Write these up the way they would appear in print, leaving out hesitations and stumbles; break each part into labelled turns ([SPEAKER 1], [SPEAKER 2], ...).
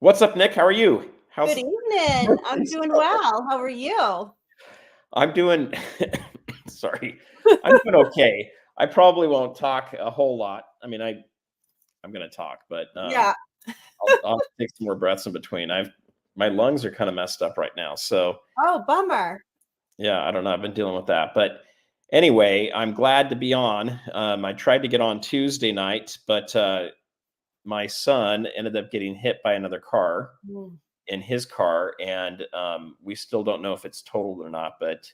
[SPEAKER 1] What's up, Nick? How are you?
[SPEAKER 2] Good evening. I'm doing well. How are you?
[SPEAKER 1] I'm doing, sorry, I'm doing okay. I probably won't talk a whole lot. I mean, I'm going to talk, but
[SPEAKER 2] Yeah.
[SPEAKER 1] I'll take some more breaths in between. My lungs are kind of messed up right now. So
[SPEAKER 2] Oh, bummer.
[SPEAKER 1] yeah, I don't know. I've been dealing with that. But anyway, I'm glad to be on. I tried to get on Tuesday night, but my son ended up getting hit by another car in his car, and we still don't know if it's totaled or not, but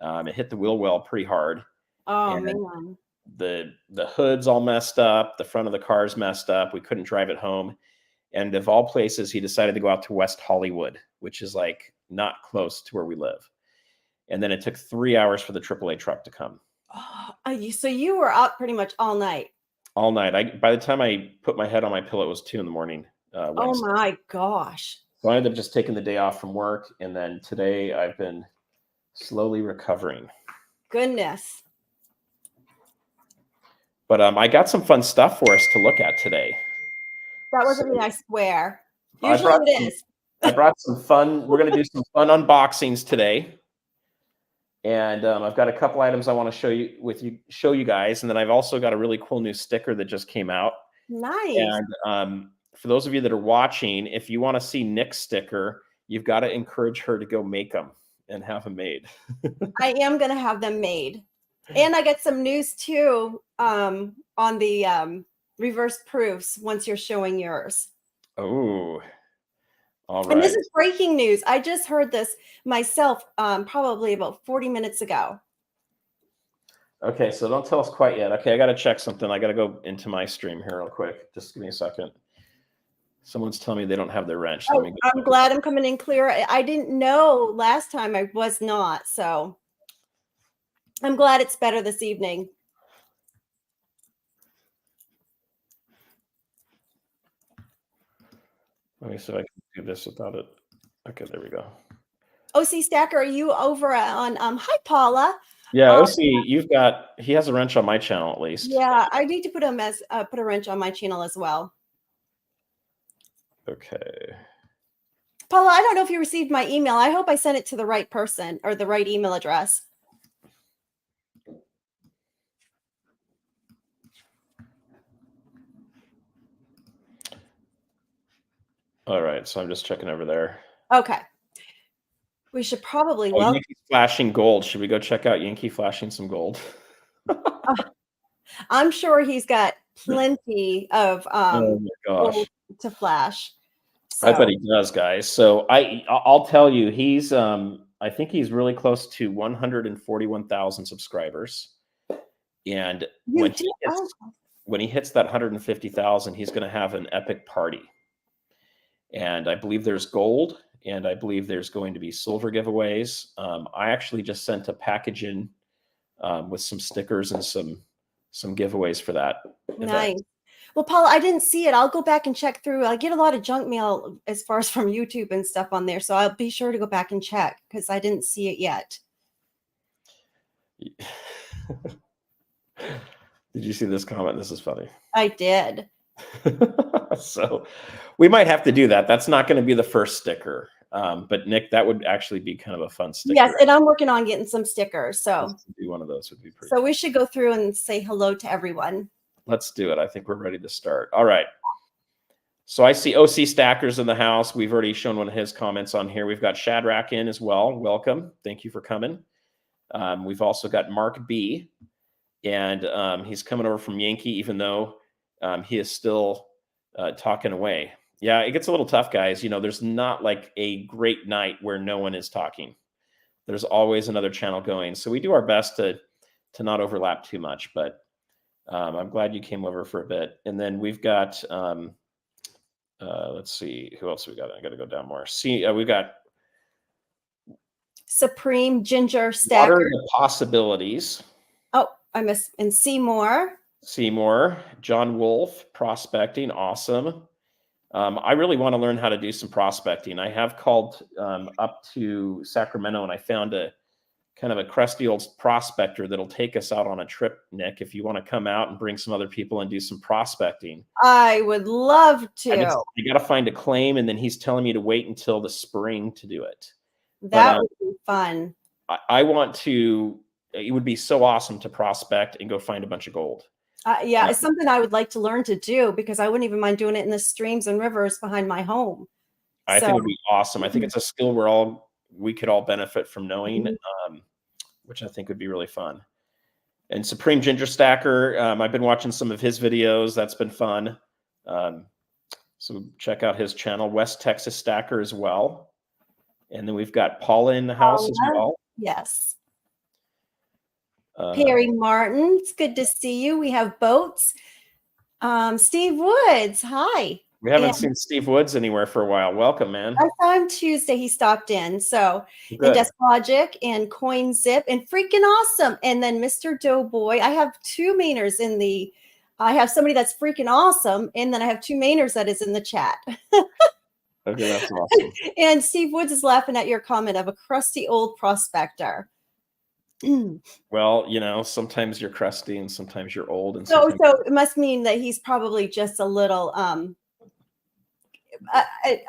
[SPEAKER 1] it hit the wheel well pretty hard.
[SPEAKER 2] Oh,
[SPEAKER 1] And
[SPEAKER 2] man.
[SPEAKER 1] the hood's all messed up, the front of the car's messed up. We couldn't drive it home. And of all places, he decided to go out to West Hollywood, which is like not close to where we live. And then it took 3 hours for the AAA truck to come.
[SPEAKER 2] So you were up pretty much all night.
[SPEAKER 1] All night. By the time I put my head on my pillow, it was 2 a.m.
[SPEAKER 2] Oh my gosh.
[SPEAKER 1] So I ended up just taking the day off from work, and then today I've been slowly recovering.
[SPEAKER 2] Goodness.
[SPEAKER 1] But I got some fun stuff for us to look at today.
[SPEAKER 2] That wasn't me, I swear. Usually it is.
[SPEAKER 1] I brought some fun. We're going to do some fun unboxings today. And I've got a couple items I want to show you guys. And then I've also got a really cool new sticker that just came out.
[SPEAKER 2] Nice.
[SPEAKER 1] And for those of you that are watching, if you want to see Nick's sticker, you've got to encourage her to go make them and have them made.
[SPEAKER 2] I am going to have them made. And I got some news too on the reverse proofs once you're showing yours.
[SPEAKER 1] Oh, all right.
[SPEAKER 2] And this is breaking news. I just heard this myself probably about 40 minutes ago.
[SPEAKER 1] Okay, so don't tell us quite yet. Okay, I got to check something. I got to go into my stream here real quick. Just give me a second. Someone's telling me they don't have their wrench.
[SPEAKER 2] Oh, I'm glad I'm coming in clear. I didn't know last time I was not, so I'm glad it's better this evening.
[SPEAKER 1] Let me see if I can do this without it. Okay, there we go.
[SPEAKER 2] OC Stacker, are you over on hi Paula?
[SPEAKER 1] Yeah, OC, he has a wrench on my channel at least.
[SPEAKER 2] Yeah, I need to put a wrench on my channel as well.
[SPEAKER 1] Okay.
[SPEAKER 2] Paula, I don't know if you received my email. I hope I sent it to the right person or the right email address.
[SPEAKER 1] All right, so I'm just checking over there.
[SPEAKER 2] Okay. We should probably
[SPEAKER 1] Yankee's flashing gold. Should we go check out Yankee flashing some gold?
[SPEAKER 2] I'm sure he's got plenty of gold to flash. So.
[SPEAKER 1] I bet he does, guys. So I'll tell you, he's I think he's really close to 141,000 subscribers. And when he hits that 150,000, he's going to have an epic party. And I believe there's gold, and I believe there's going to be silver giveaways. I actually just sent a package in with some stickers and some giveaways for that.
[SPEAKER 2] Nice. Event. Well, Paula, I didn't see it. I'll go back and check through. I get a lot of junk mail as far as from YouTube and stuff on there, so I'll be sure to go back and check because I didn't see it yet.
[SPEAKER 1] Did you see this comment? This is funny.
[SPEAKER 2] I did.
[SPEAKER 1] So we might have to do that. That's not going to be the first sticker. But Nick, that would actually be kind of a fun sticker.
[SPEAKER 2] Yes, and I'm working on getting some stickers. So
[SPEAKER 1] do one of those would be pretty
[SPEAKER 2] cool. We should go through and say hello to everyone.
[SPEAKER 1] Let's do it. I think we're ready to start. All right. So I see OC Stackers in the house. We've already shown one of his comments on here. We've got Shadrach in as well. Welcome. Thank you for coming. We've also got Mark B. And he's coming over from Yankee, even though he is still talking away. Yeah, it gets a little tough, guys. You know, there's not like a great night where no one is talking. There's always another channel going. So we do our best to not overlap too much, but I'm glad you came over for a bit. And then we've got, let's see, who else we got? I got to go down more. See, we got
[SPEAKER 2] Supreme Ginger Stacker.
[SPEAKER 1] Water the Possibilities.
[SPEAKER 2] Oh, I missed. And Seymour,
[SPEAKER 1] John Wolf, prospecting. Awesome. I really want to learn how to do some prospecting. I have called up to Sacramento, and I found kind of a crusty old prospector that'll take us out on a trip, Nick, if you want to come out and bring some other people and do some prospecting.
[SPEAKER 2] I would love to.
[SPEAKER 1] You got to find a claim, and then he's telling me to wait until the spring to do it.
[SPEAKER 2] That would be fun.
[SPEAKER 1] I want to, it would be so awesome to prospect and go find a bunch of gold.
[SPEAKER 2] Yeah, it's something I would like to learn to do, because I wouldn't even mind doing it in the streams and rivers behind my home.
[SPEAKER 1] I think it would be awesome. I think it's a skill we could all benefit from knowing, which I think would be really fun. And Supreme Ginger Stacker, I've been watching some of his videos. That's been fun. So check out his channel, West Texas Stacker as well. And then we've got Paula in the house as well.
[SPEAKER 2] Yes. Perry Martin, it's good to see you. We have boats. Steve Woods, hi.
[SPEAKER 1] We haven't seen Steve Woods anywhere for a while. Welcome, man.
[SPEAKER 2] I saw him Tuesday. He stopped in. So, and Desk Logic and Coin Zip and freaking awesome. And then Mr. Doughboy. I have two mainers in the. I have somebody that's freaking awesome, and then I have two mainers that is in the chat.
[SPEAKER 1] Okay, that's awesome.
[SPEAKER 2] And Steve Woods is laughing at your comment of a crusty old prospector.
[SPEAKER 1] Well, you know, sometimes you're crusty and sometimes you're old. And
[SPEAKER 2] so it must mean that he's probably just a little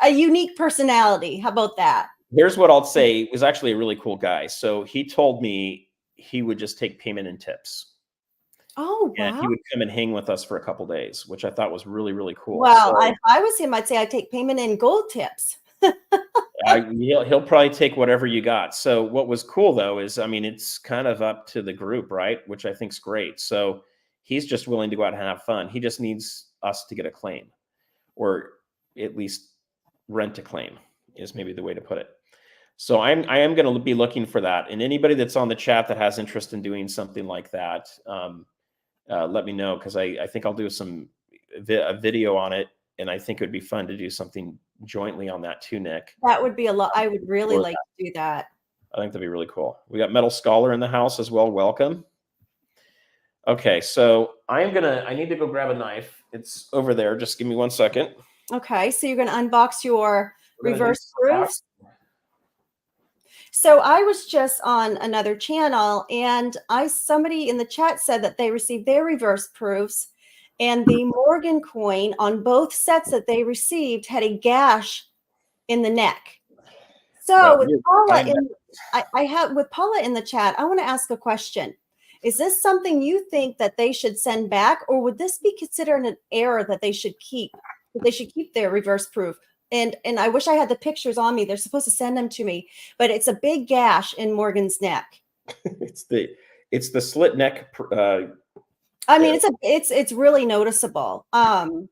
[SPEAKER 2] a unique personality. How about that?
[SPEAKER 1] Here's what I'll say. He was actually a really cool guy. So he told me he would just take payment in tips.
[SPEAKER 2] Oh, wow.
[SPEAKER 1] And he would come and hang with us for a couple days, which I thought was really, really cool.
[SPEAKER 2] Well, if I was him, I'd say I'd take payment in gold tips.
[SPEAKER 1] He'll probably take whatever you got. So what was cool, though, is, I mean, it's kind of up to the group, right? Which I think is great. So he's just willing to go out and have fun. He just needs us to get a claim, or at least rent a claim is maybe the way to put it. So I am going to be looking for that. And anybody that's on the chat that has interest in doing something like that, let me know, because I think I'll do a video on it, and I think it would be fun to do something jointly on that too, Nick.
[SPEAKER 2] That would be a lot. I would really like to do that.
[SPEAKER 1] I think that'd be really cool. We got Metal Scholar in the house as well. Welcome. Okay, so I need to go grab a knife. It's over there. Just give me 1 second.
[SPEAKER 2] Okay, so you're going to unbox your reverse proofs. So I was just on another channel, and somebody in the chat said that they received their reverse proofs, and the Morgan coin on both sets that they received had a gash in the neck. So with Paula with Paula in the chat, I want to ask a question. Is this something you think that they should send back, or would this be considered an error that they should keep? That they should keep their reverse proof? And I wish I had the pictures on me. They're supposed to send them to me, but it's a big gash in Morgan's neck.
[SPEAKER 1] It's the slit neck.
[SPEAKER 2] I mean, it's really noticeable. And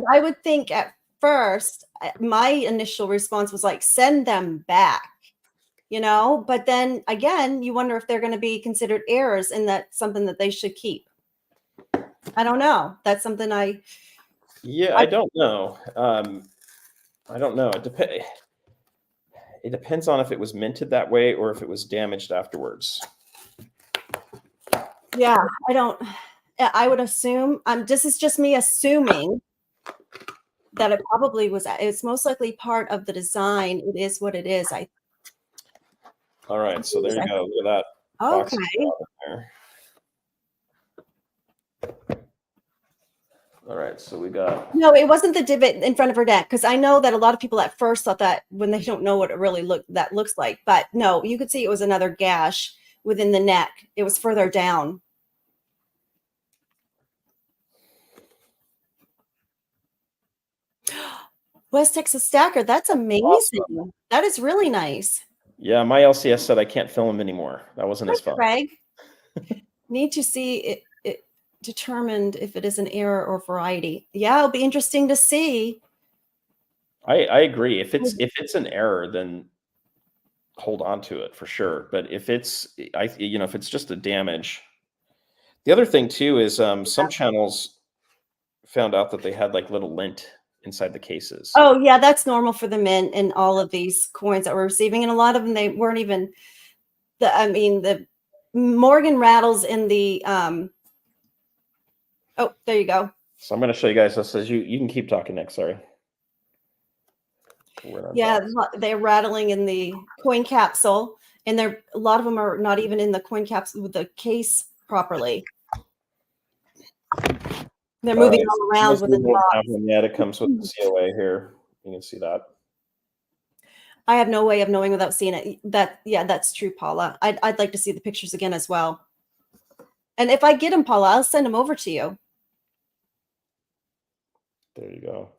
[SPEAKER 2] I would think at first, my initial response was like, send them back, you know. But then again, you wonder if they're going to be considered errors, and that's something that they should keep. I don't know. That's something I don't know. I don't know. It depends on if it was minted that way or if it was damaged afterwards. Yeah, I would assume, this is just me assuming that it probably was, it's most likely part of the design. It is what it is.
[SPEAKER 1] All right, so there you go. Look at that.
[SPEAKER 2] Okay.
[SPEAKER 1] All right, so we got.
[SPEAKER 2] No, it wasn't the divot in front of her neck, because I know that a lot of people at first thought that when they don't know what it really looks like. But no, you could see it was another gash within the neck. It was further down. West Texas Stacker, that's amazing. Awesome. That is really nice.
[SPEAKER 1] Yeah, my LCS said I can't film him anymore. That wasn't his fault.
[SPEAKER 2] Craig, need to see it determined if it is an error or variety. Yeah, it'll be interesting to see.
[SPEAKER 1] I agree. If it's an error, then hold on to it for sure. But if it's if it's just a damage. The other thing too is some channels found out that they had like little lint inside the cases.
[SPEAKER 2] Oh yeah, that's normal for the mint and all of these coins that we're receiving, and a lot of them, they weren't even the Morgan rattles in the oh, there you go.
[SPEAKER 1] So I'm going to show you guys this. As you can keep talking next. Sorry. Yeah,
[SPEAKER 2] they're rattling in the coin capsule, And a lot of them are not even in the coin caps with the case properly. They're moving all around with the box.
[SPEAKER 1] Yeah, it comes with the COA here. You can see that.
[SPEAKER 2] I have no way of knowing without seeing it. Yeah, that's true, Paula. I'd like to see the pictures again as well. And if I get them, Paula, I'll send them over to you.
[SPEAKER 1] There you go.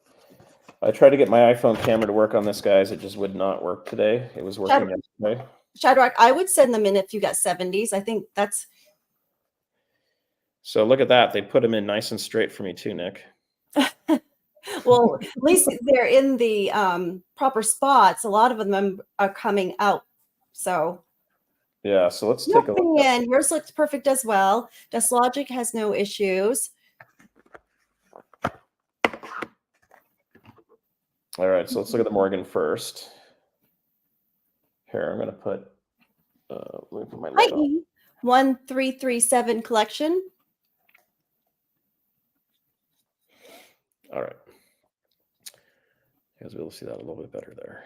[SPEAKER 1] I tried to get my iPhone camera to work on this, guys. It just would not work today. It was working yesterday.
[SPEAKER 2] Shadrach, I would send them in if you got 70s. I think that's...
[SPEAKER 1] So look at that. They put them in nice and straight for me too, Nick.
[SPEAKER 2] Well, at least they're in the proper spots. A lot of them are coming out. So...
[SPEAKER 1] Yeah, so let's take a look.
[SPEAKER 2] Yours looks perfect as well. Dust Logic has no issues.
[SPEAKER 1] All right, so let's look at the Morgan first. Here, I'm going to put, let me put my light on.
[SPEAKER 2] 1337 collection.
[SPEAKER 1] All right. You guys will be able to see that a little bit better there.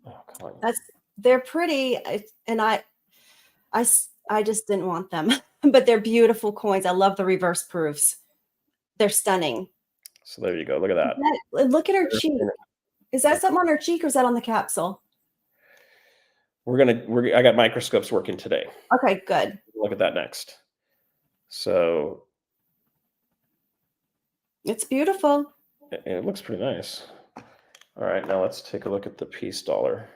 [SPEAKER 1] Oh, come on.
[SPEAKER 2] They're pretty, and I just didn't want them, but they're beautiful coins. I love the reverse proofs. They're stunning.
[SPEAKER 1] So there you go. Look at that.
[SPEAKER 2] Look at her cheek. Is that something on her cheek or is that on the capsule?
[SPEAKER 1] I got microscopes working today.
[SPEAKER 2] Okay, good.
[SPEAKER 1] Look at that next. So
[SPEAKER 2] it's beautiful.
[SPEAKER 1] It looks pretty nice. All right, now let's take a look at the piece dollar.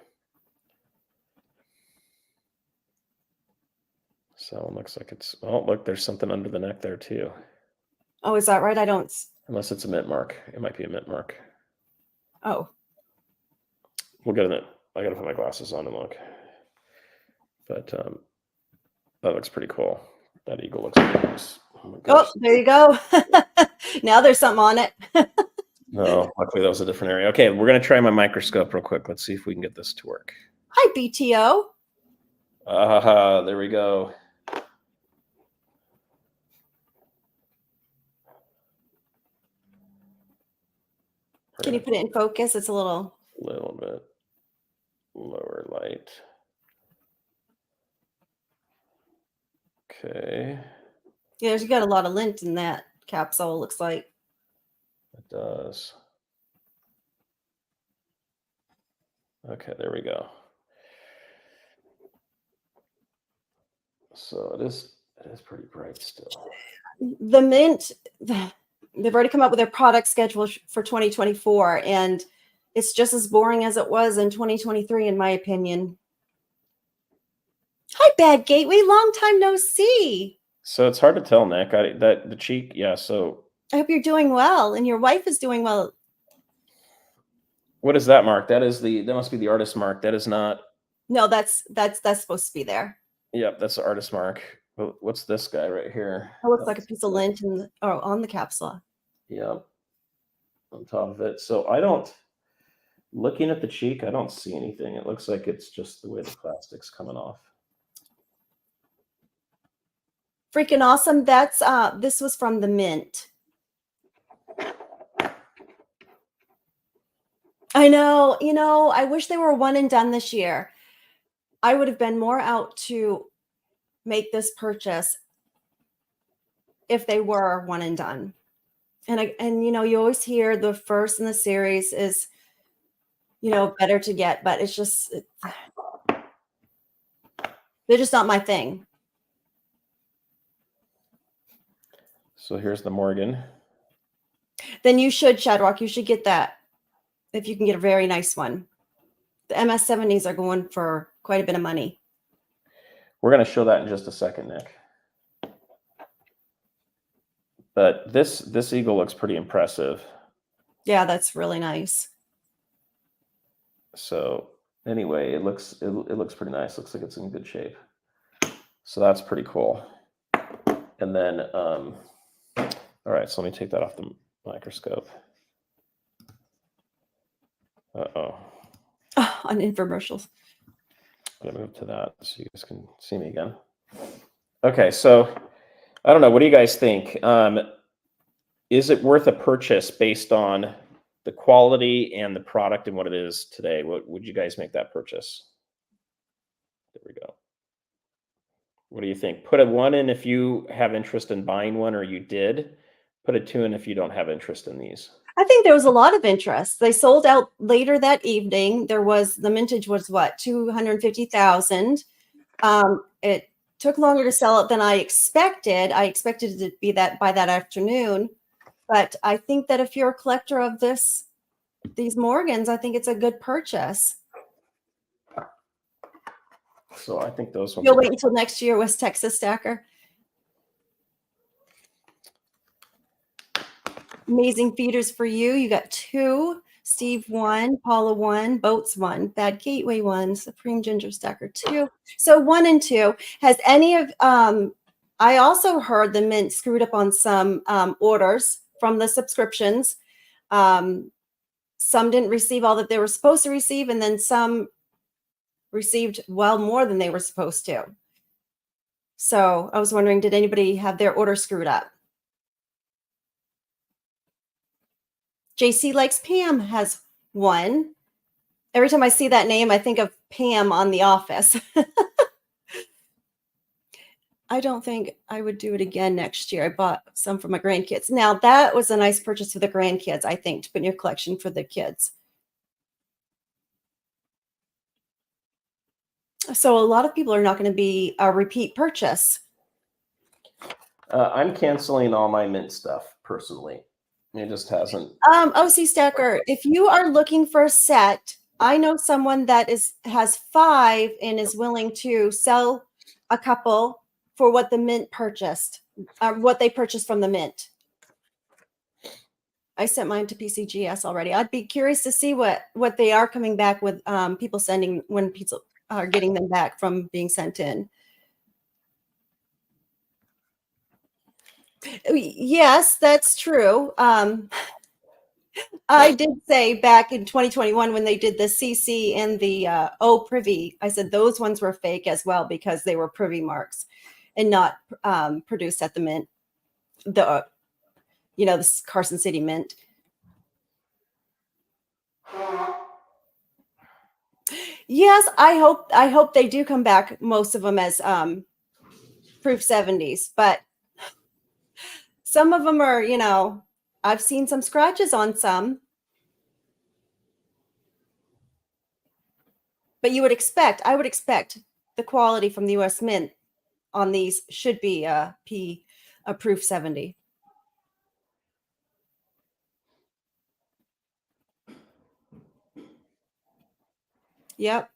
[SPEAKER 1] So it looks like it's, oh, look, there's something under the neck there too.
[SPEAKER 2] Oh, is that right? I don't.
[SPEAKER 1] Unless it's a mint mark. It might be a mint mark.
[SPEAKER 2] Oh.
[SPEAKER 1] We'll get in it. I got to put my glasses on and look. But that looks pretty cool. That eagle looks pretty nice.
[SPEAKER 2] Oh, there you go. Now there's something on it.
[SPEAKER 1] No, luckily that was a different area. Okay, we're going to try my microscope real quick. Let's see if we can get this to work.
[SPEAKER 2] Hi, BTO.
[SPEAKER 1] There we go.
[SPEAKER 2] Can you put it in focus? It's a little
[SPEAKER 1] bit lower light. Okay.
[SPEAKER 2] Yeah, you got a lot of lint in that capsule, looks like.
[SPEAKER 1] It does. Okay, there we go. So it is pretty bright still.
[SPEAKER 2] The mint, they've already come up with their product schedule for 2024, and it's just as boring as it was in 2023, in my opinion. Hi, Bad Gateway. Long time no see.
[SPEAKER 1] So it's hard to tell, Nick. The cheek, yeah. So
[SPEAKER 2] I hope you're doing well, and your wife is doing well.
[SPEAKER 1] What is that mark? That must be the artist mark. That is not.
[SPEAKER 2] No, that's supposed to be there.
[SPEAKER 1] Yep, that's the artist mark. What's this guy right here?
[SPEAKER 2] It looks like a piece of lint on the capsule.
[SPEAKER 1] Yep, on top of it. So looking at the cheek, I don't see anything. It looks like it's just the way the plastic's coming off.
[SPEAKER 2] Freaking awesome. That's this was from the mint. I know, I wish they were one and done this year. I would have been more out to make this purchase if they were one and done. And you always hear the first in the series is, better to get, but it's just, they're just not my thing.
[SPEAKER 1] So here's the Morgan.
[SPEAKER 2] Then you should, Shadrach, you should get that if you can get a very nice one. The MS-70s are going for quite a bit of money.
[SPEAKER 1] We're going to show that in just a second, Nick. But this eagle looks pretty impressive.
[SPEAKER 2] Yeah, that's really nice.
[SPEAKER 1] So anyway, it looks pretty nice. Looks like it's in good shape. So that's pretty cool. And then, all right, so let me take that off the microscope. Uh-oh.
[SPEAKER 2] Oh, on infomercials.
[SPEAKER 1] I'm gonna move to that so you guys can see me again. Okay, so I don't know. What do you guys think? Is it worth a purchase based on the quality and the product and what it is today? Would you guys make that purchase? There we go. What do you think? Put a 1 in if you have interest in buying one, or you did. Put a 2 in if you don't have interest in these.
[SPEAKER 2] I think there was a lot of interest. They sold out later that evening. The mintage was what, 250,000. It took longer to sell it than I expected. I expected it to be that by that afternoon. But I think that if you're a collector of these Morgans, I think it's a good purchase.
[SPEAKER 1] So I think those ones.
[SPEAKER 2] You'll wait until next year, West Texas Stacker. Amazing feeders for you. You got 2. Steve 1, Paula 1, Boats 1, Bad Gateway 1, Supreme Ginger Stacker 2. So 1 and 2. Has any of I also heard the Mint screwed up on some orders from the subscriptions. Some didn't receive all that they were supposed to receive, and then some received well more than they were supposed to. So I was wondering, did anybody have their order screwed up? JC Likes Pam has 1. Every time I see that name, I think of Pam on The Office. I don't think I would do it again next year. I bought some for my grandkids. Now, that was a nice purchase for the grandkids, I think, to put in your collection for the kids. So a lot of people are not going to be a repeat purchase.
[SPEAKER 1] I'm canceling all my Mint stuff personally. It just hasn't.
[SPEAKER 2] OC Stacker, if you are looking for a set, I know someone that has 5 and is willing to sell a couple for what the Mint purchased, what they purchased from the Mint. I sent mine to PCGS already. I'd be curious to see what they are coming back with, people sending when people are getting them back from being sent in. Yes, that's true. I did say back in 2021 when they did the CC and the O Privy, I said those ones were fake as well because they were Privy marks and not produced at the Mint, the Carson City Mint. Yes, I hope they do come back, most of them as proof 70s, but some of them are, I've seen some scratches on some. But I would expect the quality from the US Mint on these should be a proof 70. Yep.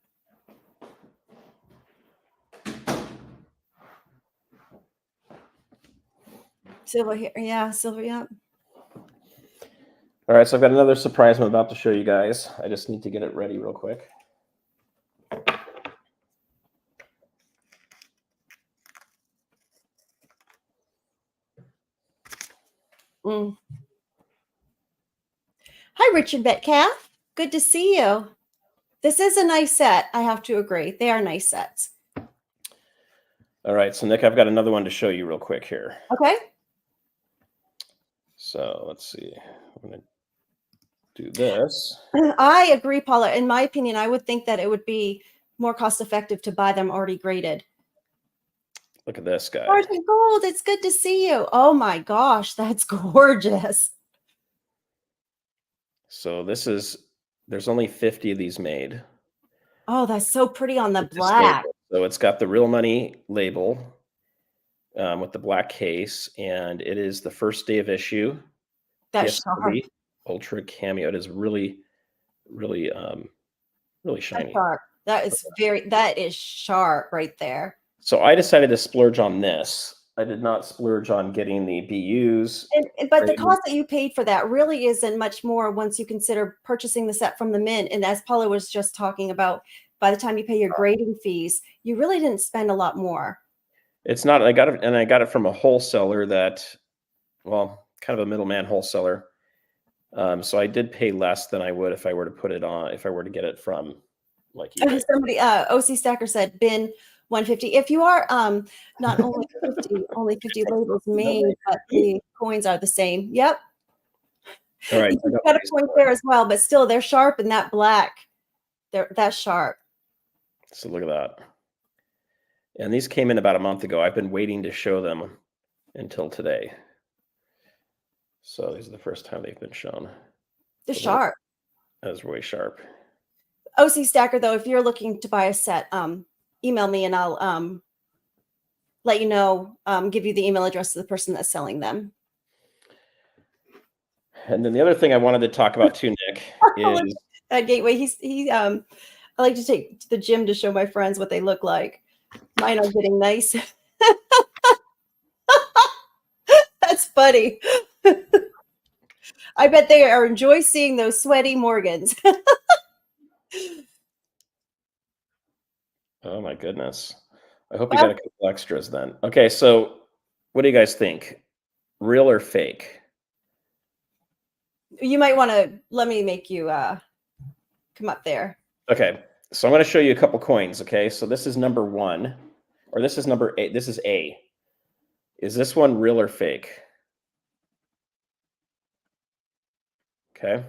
[SPEAKER 2] Silver here. Yeah, silver, yep.
[SPEAKER 1] All right, so I've got another surprise I'm about to show you guys. I just need to get it ready real quick.
[SPEAKER 2] Hi, Richard Metcalf. Good to see you. This is a nice set. I have to agree. They are nice sets.
[SPEAKER 1] All right, so Nick, I've got another one to show you real quick here.
[SPEAKER 2] Okay.
[SPEAKER 1] So let's see. I'm going to do this.
[SPEAKER 2] I agree, Paula. In my opinion, I would think that it would be more cost effective to buy them already graded.
[SPEAKER 1] Look at this guy.
[SPEAKER 2] Sergeant Gold, it's good to see you. Oh my gosh, that's gorgeous.
[SPEAKER 1] So there's only 50 of these made.
[SPEAKER 2] Oh, that's so pretty on the black.
[SPEAKER 1] So it's got the real money label with the black case, and it is the first day of issue.
[SPEAKER 2] That's
[SPEAKER 1] PSLV Ultra Cameo. It is really, really, really shiny.
[SPEAKER 2] Sharp. That is sharp right there.
[SPEAKER 1] So I decided to splurge on this. I did not splurge on getting the BUs.
[SPEAKER 2] But the cost that you paid for that really isn't much more once you consider purchasing the set from the Mint. And as Paula was just talking about, by the time you pay your grading fees, you really didn't spend a lot more.
[SPEAKER 1] It's not. I got it from a wholesaler that, well, kind of a middleman wholesaler. So I did pay less than I would if I were to put it on, if I were to get it from like you.
[SPEAKER 2] Somebody, OC Stacker said, bin 150. If you are not only 50 labels made, but the coins are the same. Yep.
[SPEAKER 1] All right.
[SPEAKER 2] You got a point there as well, but still they're sharp in that black. That's sharp.
[SPEAKER 1] So look at that. And these came in about a month ago. I've been waiting to show them until today. So these are the first time they've been shown.
[SPEAKER 2] They're sharp.
[SPEAKER 1] That was really sharp.
[SPEAKER 2] OC Stacker, though, if you're looking to buy a set, email me and I'll let you know, give you the email address of the person that's selling them.
[SPEAKER 1] And then the other thing I wanted to talk about too, Nick, is
[SPEAKER 2] at Gateway. I like to take to the gym to show my friends what they look like. Mine are getting nice. That's funny. I bet they are enjoy seeing those sweaty Morgans.
[SPEAKER 1] Oh my goodness. I hope you got a couple extras then. Okay, so what do you guys think? Real or fake?
[SPEAKER 2] You might want to let me make you come up there.
[SPEAKER 1] Okay, so I'm going to show you a couple coins. Okay, so this is number 1, or this is number 8. This is A. Is this one real or fake? Okay.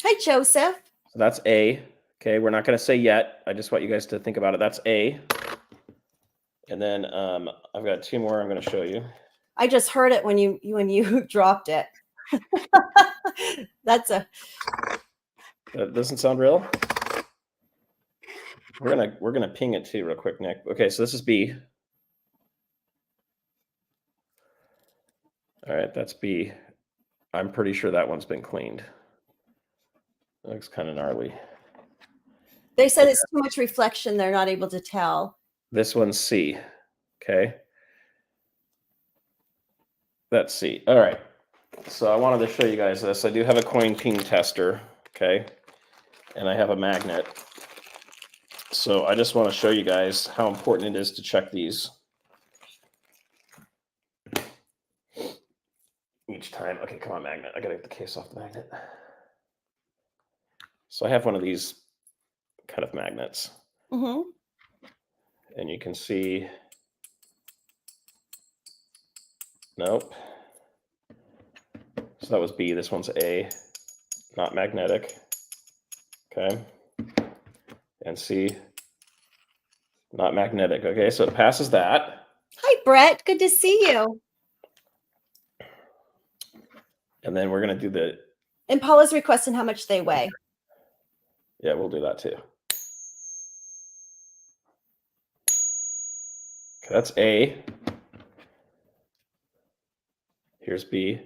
[SPEAKER 2] Hi, Joseph.
[SPEAKER 1] So that's A. Okay, we're not going to say yet. I just want you guys to think about it. That's A. And then I've got 2 more I'm going to show you.
[SPEAKER 2] I just heard it when you dropped it. That
[SPEAKER 1] doesn't sound real. We're gonna ping it too real quick, Nick. Okay, so this is B. All right, that's B. I'm pretty sure that one's been cleaned. It looks kind of gnarly.
[SPEAKER 2] They said it's too much reflection. They're not able to tell.
[SPEAKER 1] This one's C. Okay. That's C. All right. So I wanted to show you guys this. I do have a coin ping tester. Okay. And I have a magnet. So I just want to show you guys how important it is to check these each time. Okay, come on, magnet. I gotta get the case off the magnet. So I have one of these kind of magnets.
[SPEAKER 2] Mm-hmm.
[SPEAKER 1] And you can see, nope. So that was B. This one's A, not magnetic. Okay. And C, not magnetic. Okay, so it passes that.
[SPEAKER 2] Hi, Brett. Good to see you.
[SPEAKER 1] And then we're going to do the...
[SPEAKER 2] And Paula's requesting how much they weigh.
[SPEAKER 1] Yeah, we'll do that too. Okay, that's A. Here's B.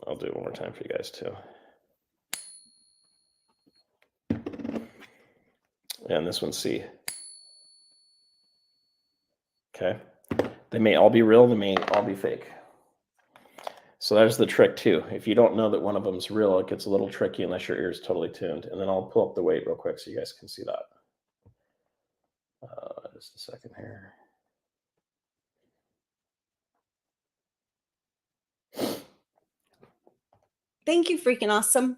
[SPEAKER 1] I'll do it one more time for you guys too. And this one's C. Okay. They may all be real, they may all be fake. So there's the trick too. If you don't know that one of them's real, it gets a little tricky unless your ear's totally tuned. And then I'll pull up the weight real quick so you guys can see that. Just a second here.
[SPEAKER 2] Thank you, freaking awesome.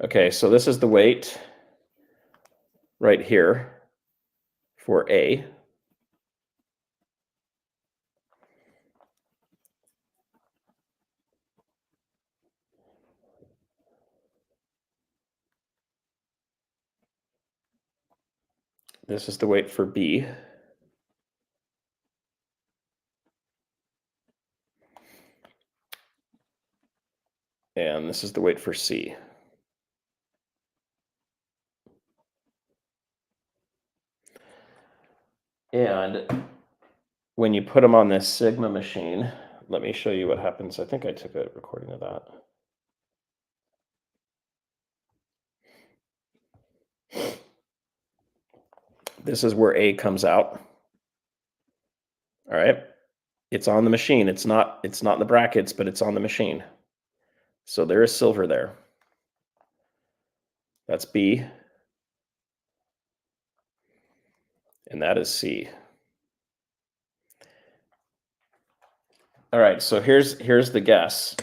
[SPEAKER 1] Okay, so this is the weight right here for A. This is the weight for B. And this is the weight for C. And when you put them on this Sigma machine, let me show you what happens. I think I took a recording of that. This is where A comes out. All right. It's on the machine. It's not in the brackets, but it's on the machine. So there is silver there. That's B. And that is C. All right, so here's the guess.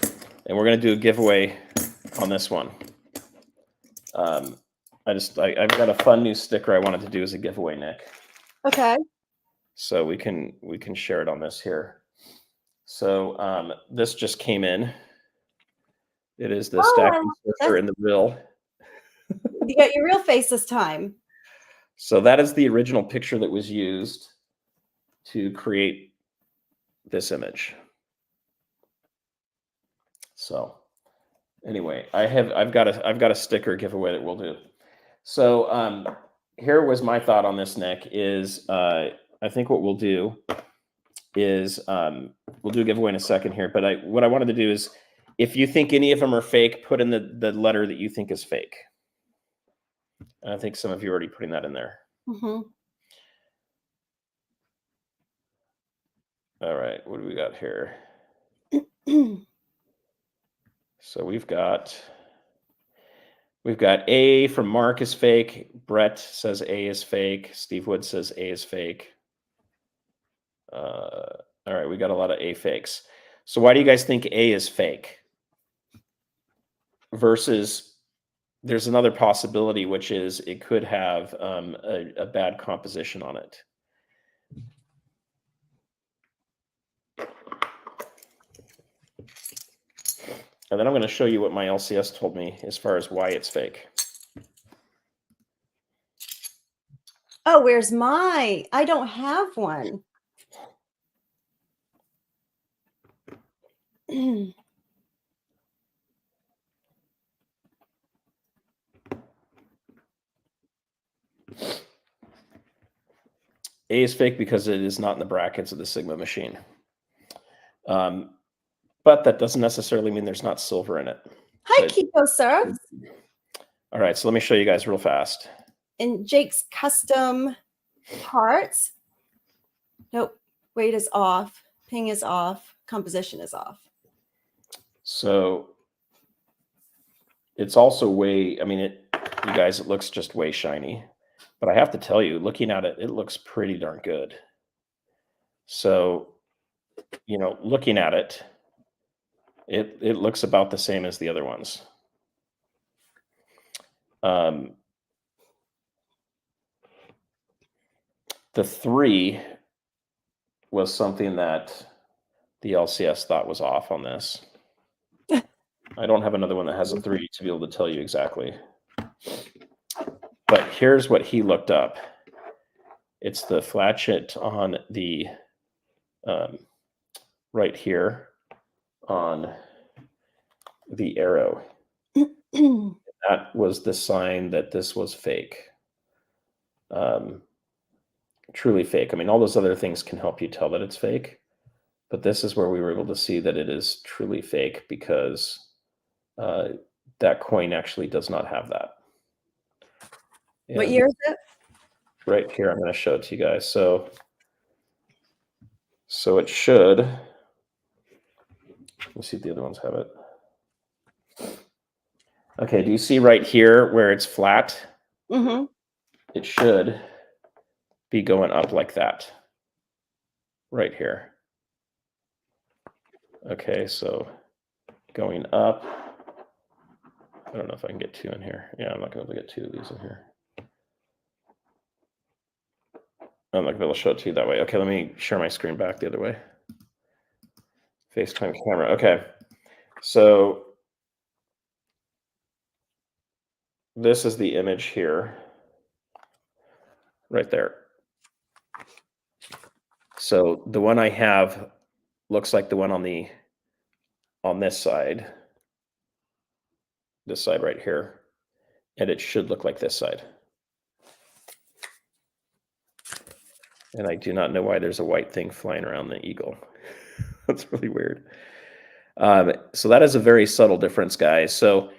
[SPEAKER 1] And we're going to do a giveaway on this one. I've got a fun new sticker I wanted to do as a giveaway, Nick.
[SPEAKER 2] Okay.
[SPEAKER 1] So we can share it on this here. So this just came in. It is the
[SPEAKER 2] Oh,
[SPEAKER 1] Stackingsurfer in the real.
[SPEAKER 2] you got your real face this time.
[SPEAKER 1] So that is the original picture that was used to create this image. So anyway, I've got a sticker giveaway that we'll do. So here was my thought on this, Nick, is I think what we'll do is we'll do a giveaway in a second here, but what I wanted to do is, if you think any of them are fake, put in the letter that you think is fake. And I think some of you are already putting that in there.
[SPEAKER 2] Mm-hmm.
[SPEAKER 1] All right, what do we got here? So we've got A from Mark is fake. Brett says A is fake. Steve Wood says A is fake. All right, we got a lot of A fakes. So why do you guys think A is fake? Versus there's another possibility, which is it could have a bad composition on it. And then I'm going to show you what my LCS told me as far as why it's fake.
[SPEAKER 2] Oh, where's my? I don't have one.
[SPEAKER 1] A is fake because it is not in the brackets of the Sigma machine. But that doesn't necessarily mean there's not silver in it.
[SPEAKER 2] Hi, Kiko Surf.
[SPEAKER 1] All right, so let me show you guys real fast.
[SPEAKER 2] And Jake's custom parts. Nope. Weight is off. Ping is off. Composition is off.
[SPEAKER 1] So it's also way, I mean, you guys, it looks just way shiny. But I have to tell you, looking at it, it looks pretty darn good. So, you know, looking at it, it looks about the same as the other ones. The 3 was something that the LCS thought was off on this. I don't have another one that has a 3 to be able to tell you exactly. But here's what he looked up. It's the flatchet on the right here on the arrow. That was the sign that this was fake. Truly fake. I mean, all those other things can help you tell that it's fake, but this is where we were able to see that it is truly fake, because that coin actually does not have that. And
[SPEAKER 2] what year is it?
[SPEAKER 1] Right here, I'm going to show it to you guys. So it should. Let me see if the other ones have it. Okay, do you see right here where it's flat?
[SPEAKER 2] Mm-hmm.
[SPEAKER 1] It should be going up like that. Right here. Okay, so going up. I don't know if I can get 2 in here. Yeah, I'm not going to be able to get 2 of these in here. I'm not going to be able to show it to you that way. Okay, let me share my screen back the other way. FaceTime camera. Okay, so this is the image here, right there. So the one I have looks like the one on this side right here, and it should look like this side. And I do not know why there's a white thing flying around the eagle. That's really weird. So that is a very subtle difference, guys. So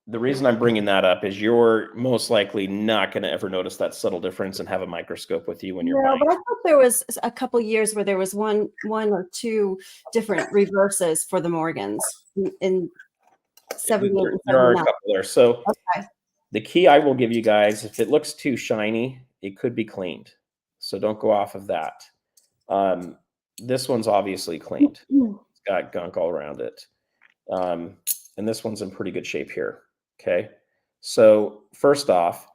[SPEAKER 1] the reason I'm bringing that up is you're most likely not going to ever notice that subtle difference and have a microscope with you when you're buying.
[SPEAKER 2] But I thought there was a couple years where there was one or two different reverses for the Morgans in 78 and 79.
[SPEAKER 1] There are a couple there. So
[SPEAKER 2] okay.
[SPEAKER 1] The key I will give you guys, if it looks too shiny, it could be cleaned. So don't go off of that. This one's obviously cleaned. It's got gunk all around it. And this one's in pretty good shape here. Okay. So first off,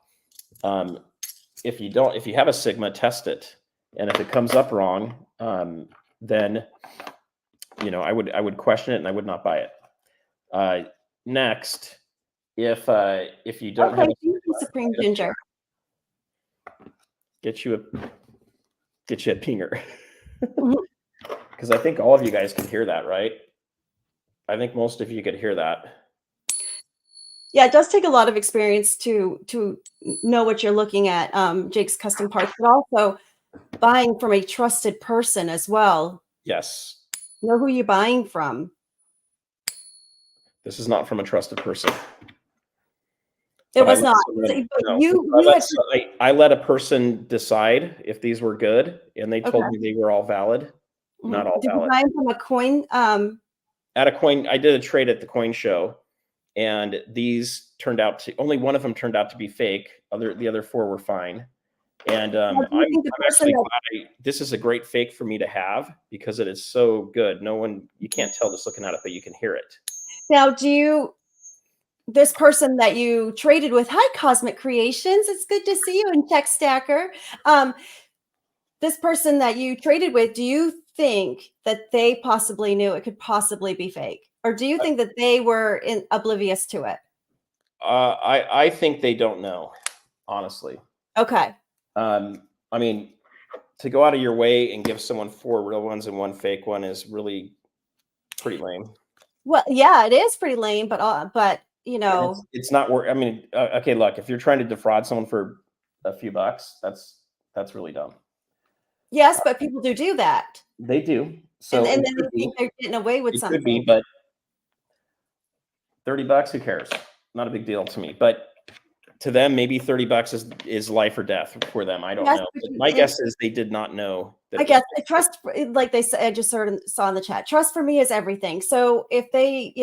[SPEAKER 1] if you have a Sigma, test it. And if it comes up wrong, then, I would question it and I would not buy it. Next, if you don't
[SPEAKER 2] Okay,
[SPEAKER 1] have
[SPEAKER 2] thank you, Supreme Ginger.
[SPEAKER 1] get you a pinger.
[SPEAKER 2] Mhm.
[SPEAKER 1] Because I think all of you guys can hear that, right? I think most of you could hear that.
[SPEAKER 2] Yeah, it does take a lot of experience to know what you're looking at, Jake's Custom Parts, but also buying from a trusted person as well.
[SPEAKER 1] Yes.
[SPEAKER 2] Know who you're buying from.
[SPEAKER 1] This is not from a trusted person.
[SPEAKER 2] It was not.
[SPEAKER 1] I let a person decide if these were good, and they told me they were all valid. Not all
[SPEAKER 2] Did you
[SPEAKER 1] valid.
[SPEAKER 2] buy them from a coin?
[SPEAKER 1] At a coin, I did a trade at the coin show, and these turned out to only one of them turned out to be fake. The other four were fine. And I'm actually glad this is a great fake for me to have because it is so good. You can't tell just looking at it, but you can hear it.
[SPEAKER 2] Now, this person that you traded with, hi, Cosmic Creations. It's good to see you in Tech Stacker. This person that you traded with, do you think that they possibly knew it could possibly be fake? Or do you think that they were oblivious to it?
[SPEAKER 1] I think they don't know, honestly.
[SPEAKER 2] Okay.
[SPEAKER 1] I mean, to go out of your way and give someone 4 real ones and 1 fake one is really pretty lame.
[SPEAKER 2] Well, yeah, it is pretty lame, but you know,
[SPEAKER 1] it's not worth. I mean, okay, look, if you're trying to defraud someone for a few bucks, that's really dumb.
[SPEAKER 2] Yes, but people do that.
[SPEAKER 1] They do. So
[SPEAKER 2] and then they think they're getting away with something.
[SPEAKER 1] Could be, but $30, who cares? Not a big deal to me. But to them, maybe $30 is life or death for them. I don't know. But my guess is they did not know.
[SPEAKER 2] I guess trust, like they said, I just saw in the chat. Trust for me is everything. So if they,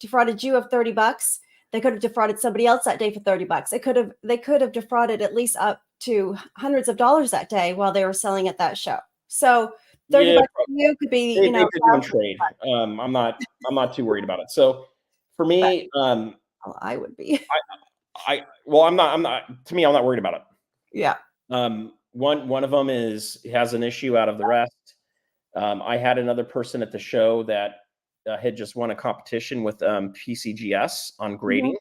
[SPEAKER 2] defrauded you of $30, they could have defrauded somebody else that day for $30. They could have defrauded at least up to hundreds of dollars that day while they were selling at that show. So $30 for you could be,
[SPEAKER 1] they could do trade. I'm not too worried about it. So for me,
[SPEAKER 2] I would be.
[SPEAKER 1] I'm not. To me, I'm not worried about it.
[SPEAKER 2] Yeah.
[SPEAKER 1] One of them has an issue out of the rest. I had another person at the show that had just won a competition with PCGS on grading.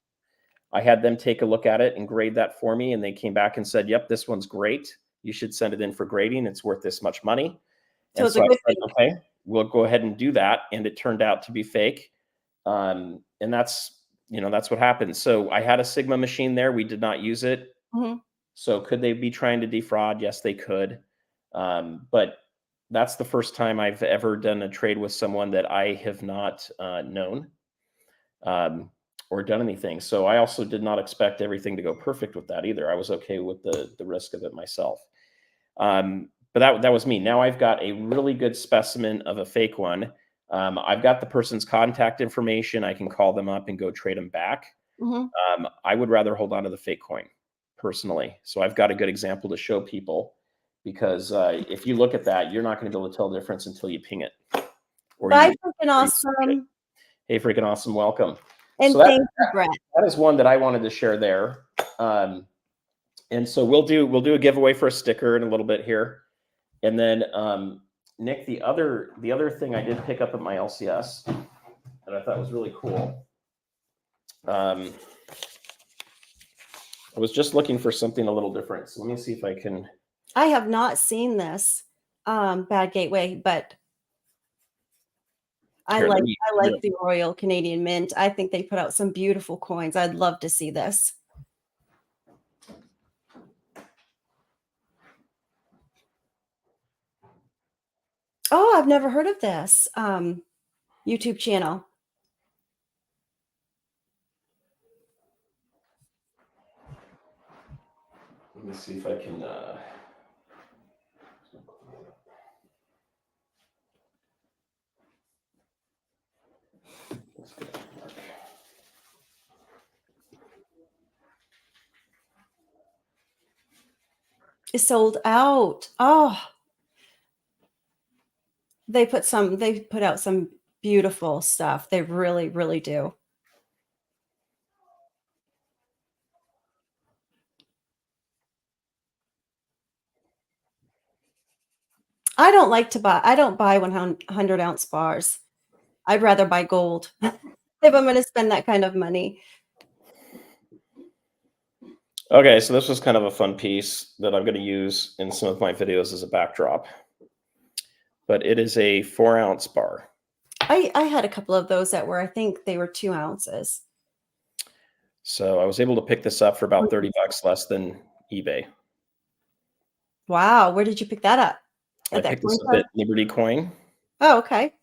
[SPEAKER 1] I had them take a look at it and grade that for me, and they came back and said, "Yep, this one's great. You should send it in for grading. It's worth this much money." So I said, "Okay, we'll go ahead and do that." And it turned out to be fake, and that's what happened. So I had a Sigma machine there. We did not use it. So could they be trying to defraud? Yes, they could. But that's the first time I've ever done a trade with someone that I have not known or done anything. So I also did not expect everything to go perfect with that either. I was okay with the risk of it myself. But that was me. Now I've got a really good specimen of a fake one. I've got the person's contact information. I can call them up and go trade them back. I would rather hold on to the fake coin personally. So I've got a good example to show people because if you look at that, you're not going to be able to tell the difference until you ping it.
[SPEAKER 2] Bye, freaking awesome.
[SPEAKER 1] Hey, freaking awesome. Welcome.
[SPEAKER 2] And so thank you, Brett.
[SPEAKER 1] That is one that I wanted to share there. And so we'll do a giveaway for a sticker in a little bit here. And then Nick, the other thing I did pick up at my LCS that I thought was really cool. I was just looking for something a little different. So let me see if I can.
[SPEAKER 2] I have not seen this Bad Gateway, but I like the Royal Canadian Mint. I think they put out some beautiful coins. I'd love to see this. Oh, I've never heard of this YouTube channel.
[SPEAKER 1] Let me see if I can.
[SPEAKER 2] It's sold out. Oh, they put out some beautiful stuff. They really, really do. I don't buy 100-ounce bars. I'd rather buy gold. if I'm going to spend that kind of money.
[SPEAKER 1] Okay, so this was kind of a fun piece that I'm going to use in some of my videos as a backdrop. But it is a 4-ounce bar.
[SPEAKER 2] I had a couple of those that were, I think they were 2 ounces.
[SPEAKER 1] So I was able to pick this up for about 30 bucks less than eBay.
[SPEAKER 2] Wow. Where did you pick that up?
[SPEAKER 1] I picked this up at Liberty Coin.
[SPEAKER 2] Oh, okay.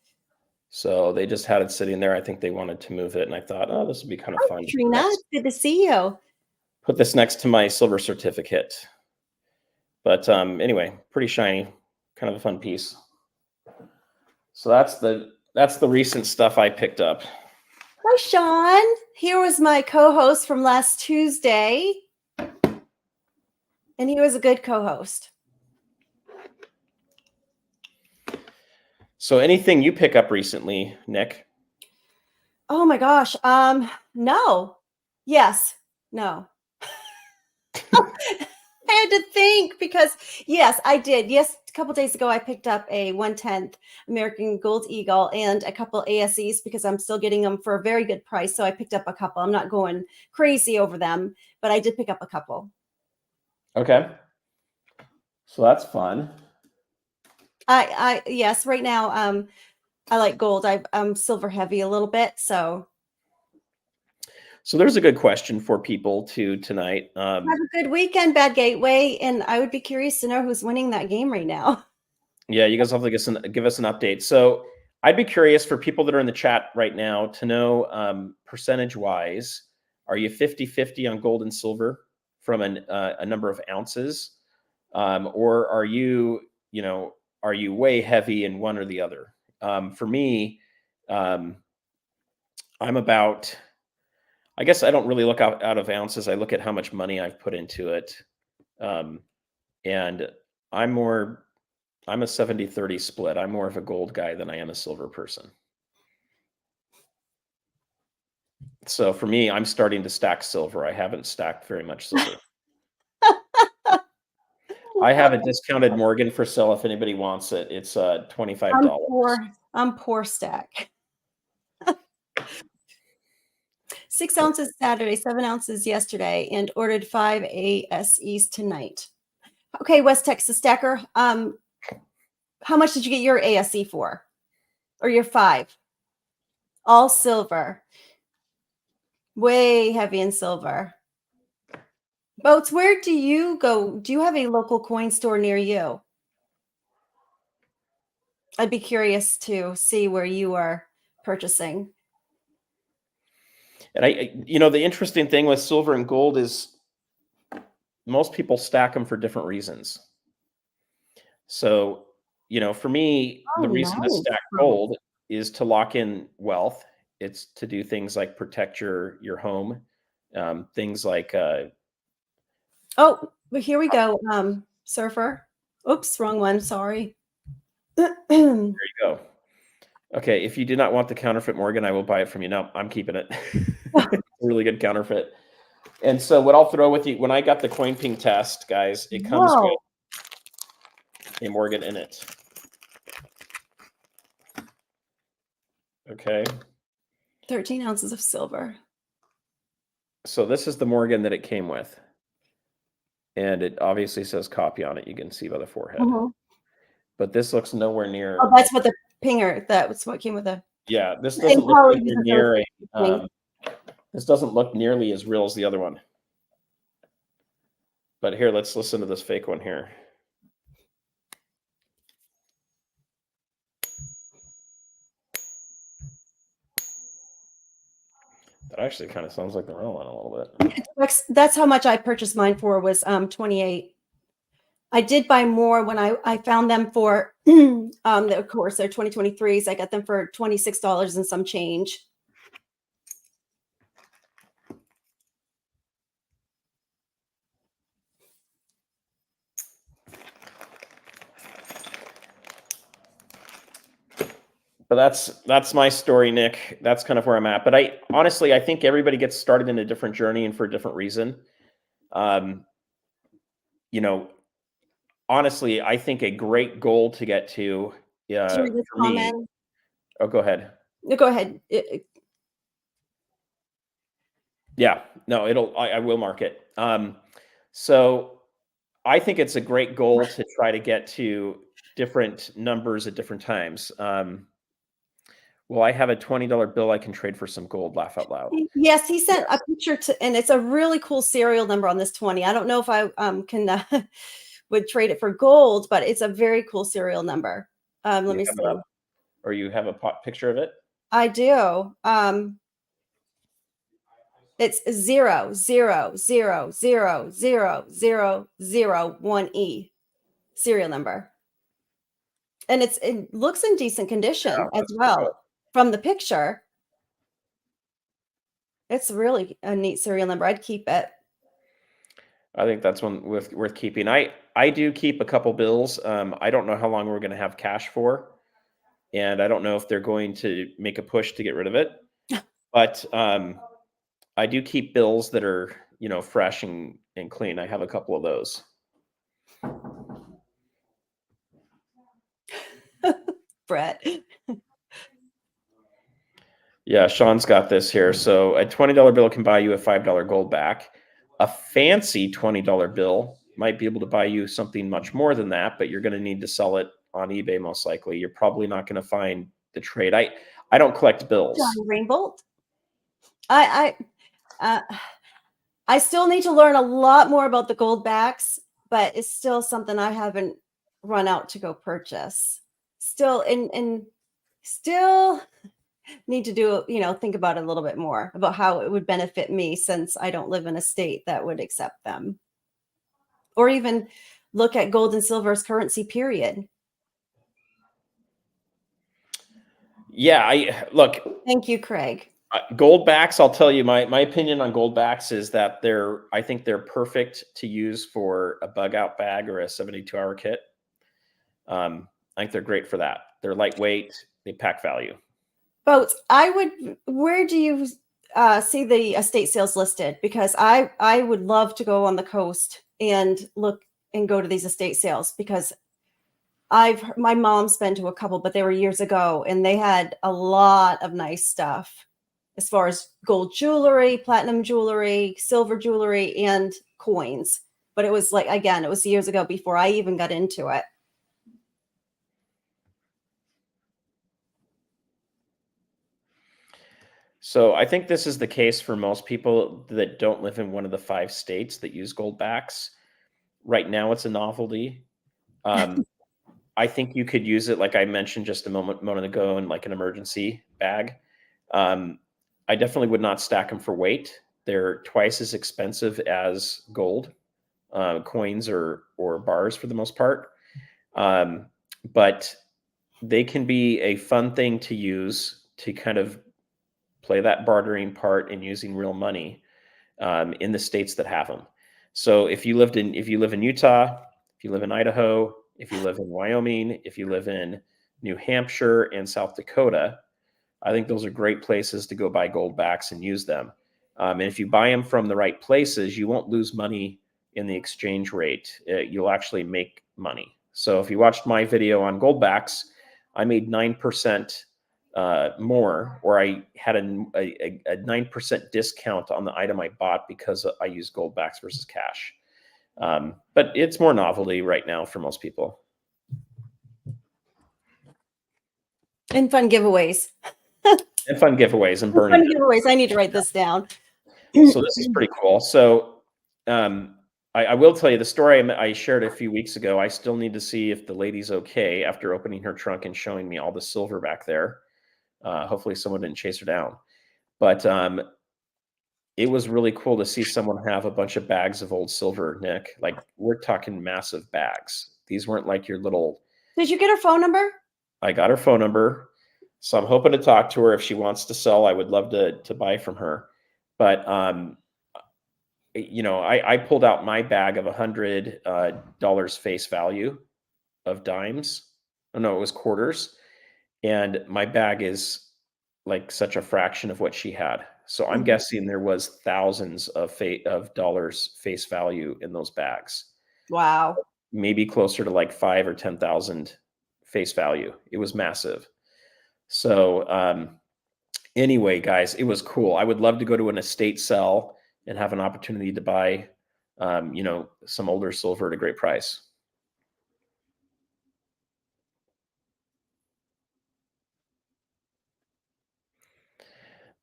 [SPEAKER 1] So they just had it sitting there. I think they wanted to move it. And I thought, oh, this would be kind of fun.
[SPEAKER 2] Trina, it's good to see you.
[SPEAKER 1] Put this next to my silver certificate. But anyway, pretty shiny. Kind of a fun piece. So that's the recent stuff I picked up.
[SPEAKER 2] Hi, Sean. Here was my co-host from last Tuesday. And he was a good co-host.
[SPEAKER 1] So anything you pick up recently, Nick?
[SPEAKER 2] Oh my gosh. No. Yes. No. I had to think because yes, I did. Yes, a couple days ago I picked up a 1/10 American Gold Eagle and a couple ASEs because I'm still getting them for a very good price. So I picked up a couple. I'm not going crazy over them, but I did pick up a couple.
[SPEAKER 1] Okay. So that's fun.
[SPEAKER 2] Yes, right now I like gold. I'm silver heavy a little bit, so
[SPEAKER 1] there's a good question for people tonight.
[SPEAKER 2] have a good weekend, Bad Gateway, and I would be curious to know who's winning that game right now.
[SPEAKER 1] Yeah, you guys have to give us an update. So I'd be curious for people that are in the chat right now to know percentage-wise, are you 50-50 on gold and silver from a number of ounces? Or are you way heavy in one or the other? For me, I'm about, I guess I don't really look out of ounces. I look at how much money I've put into it. And I'm a 70-30 split. I'm more of a gold guy than I am a silver person. So for me, I'm starting to stack silver. I haven't stacked very much silver. I have a discounted Morgan for sale if anybody wants it. It's $25.
[SPEAKER 2] I'm poor stack. 6 ounces Saturday, 7 ounces yesterday, and ordered 5 ASEs tonight. Okay, West Texas Stacker. How much did you get your ASE for? Or your 5? All silver. Way heavy in silver. Boats, where do you go? Do you have a local coin store near you? I'd be curious to see where you are purchasing.
[SPEAKER 1] And the interesting thing with silver and gold is most people stack them for different reasons. So, for me, the reason to stack gold is to lock in wealth. It's to do things like protect your home, things like.
[SPEAKER 2] Oh, but here we go, Surfer. Oops, wrong one. Sorry.
[SPEAKER 1] There you go. Okay, if you do not want the counterfeit Morgan, I will buy it from you. No, I'm keeping it. It's a really good counterfeit. And so what I'll throw with you, when I got the coin ping test, guys, it comes with a Morgan in it. Okay.
[SPEAKER 2] 13 ounces of silver.
[SPEAKER 1] So this is the Morgan that it came with. And it obviously says copy on it. You can see by the forehead.
[SPEAKER 2] Mm-hmm.
[SPEAKER 1] But this looks nowhere near.
[SPEAKER 2] Oh, that's what the pinger, that's what came with it.
[SPEAKER 1] Yeah, this doesn't look near this doesn't look nearly as real as the other one. But here, let's listen to this fake one here. That actually kind of sounds like the real one a little bit.
[SPEAKER 2] That's how much I purchased mine for, was 28. I did buy more when I found them for, of course, they're 2023s. I got them for $26 and some change.
[SPEAKER 1] But that's my story, Nick. That's kind of where I'm at. But I think everybody gets started in a different journey and for a different reason. Honestly, I think a great goal to get to for me. Oh, go ahead.
[SPEAKER 2] No, go ahead.
[SPEAKER 1] Yeah, no, I will mark it. So I think it's a great goal to try to get to different numbers at different times. Well, I have a $20 bill I can trade for some gold, laugh out loud.
[SPEAKER 2] Yes, he sent a
[SPEAKER 1] Yes.
[SPEAKER 2] picture and it's a really cool serial number on this 20. I don't know if I can would trade it for gold, but it's a very cool serial number. Let
[SPEAKER 1] You
[SPEAKER 2] me
[SPEAKER 1] have it
[SPEAKER 2] see.
[SPEAKER 1] up, or you have a picture of it?
[SPEAKER 2] I do. It's 000000001E serial number. And it looks in decent condition
[SPEAKER 1] Yeah,
[SPEAKER 2] as
[SPEAKER 1] that's cool.
[SPEAKER 2] well from the picture. It's really a neat serial number. I'd keep it.
[SPEAKER 1] I think that's one worth keeping. I do keep a couple bills. I don't know how long we're going to have cash for, and I don't know if they're going to make a push to get rid of it. But I do keep bills that are, fresh and clean. I have a couple of those.
[SPEAKER 2] Brett.
[SPEAKER 1] Yeah, Sean's got this here. So a $20 bill can buy you a $5 gold back. A fancy $20 bill might be able to buy you something much more than that, but you're going to need to sell it on eBay most likely. You're probably not going to find the trade. I don't collect bills.
[SPEAKER 2] John Rainbolt. Uh, I still need to learn a lot more about the gold backs, but it's still something I haven't run out to go purchase. Still and still need to do, think about it a little bit more about how it would benefit me since I don't live in a state that would accept them. Or even look at gold and silver as currency, period.
[SPEAKER 1] Yeah, look.
[SPEAKER 2] Thank you, Craig.
[SPEAKER 1] Gold backs, I'll tell you my opinion on gold backs is that I think they're perfect to use for a bug out bag or a 72-hour kit. I think they're great for that. They're lightweight, they pack value.
[SPEAKER 2] Boats. Where do you see the estate sales listed? Because I would love to go on the coast and look and go to these estate sales because my mom's been to a couple, but they were years ago and they had a lot of nice stuff as far as gold jewelry, platinum jewelry, silver jewelry, and coins. But it was it was years ago before I even got into it.
[SPEAKER 1] So I think this is the case for most people that don't live in one of the 5 states that use gold backs. Right now, it's a novelty. I think you could use it, like I mentioned just a moment ago, in like an emergency bag. I definitely would not stack them for weight. They're twice as expensive as gold coins or bars for the most part. But they can be a fun thing to use to kind of play that bartering part in using real money in the states that have them. So if you live in Utah, if you live in Idaho, if you live in Wyoming, if you live in New Hampshire and South Dakota, I think those are great places to go buy gold backs and use them. And if you buy them from the right places, you won't lose money in the exchange rate. You'll actually make money. So if you watched my video on gold backs, I made 9% more, or I had a 9% discount on the item I bought because I used gold backs versus cash. But it's more novelty right now for most people.
[SPEAKER 2] And fun giveaways.
[SPEAKER 1] And fun giveaways and burning.
[SPEAKER 2] Fun giveaways. I need to write this down.
[SPEAKER 1] So this is pretty cool. So I will tell you the story I shared a few weeks ago. I still need to see if the lady's okay after opening her trunk and showing me all the silver back there. Hopefully someone didn't chase her down. But it was really cool to see someone have a bunch of bags of old silver, Nick. Like, we're talking massive bags. These weren't like your little...
[SPEAKER 2] Did you get her phone number?
[SPEAKER 1] I got her phone number. So I'm hoping to talk to her. If she wants to sell, I would love to buy from her. But, I pulled out my bag of $100 face value of dimes. Oh, no, it was quarters. And my bag is like such a fraction of what she had. So I'm guessing there was thousands of dollars face value in those bags.
[SPEAKER 2] Wow.
[SPEAKER 1] Maybe closer to like 5,000 or 10,000 face value. It was massive. So Anyway, guys, it was cool. I would love to go to an estate sale and have an opportunity to buy, some older silver at a great price.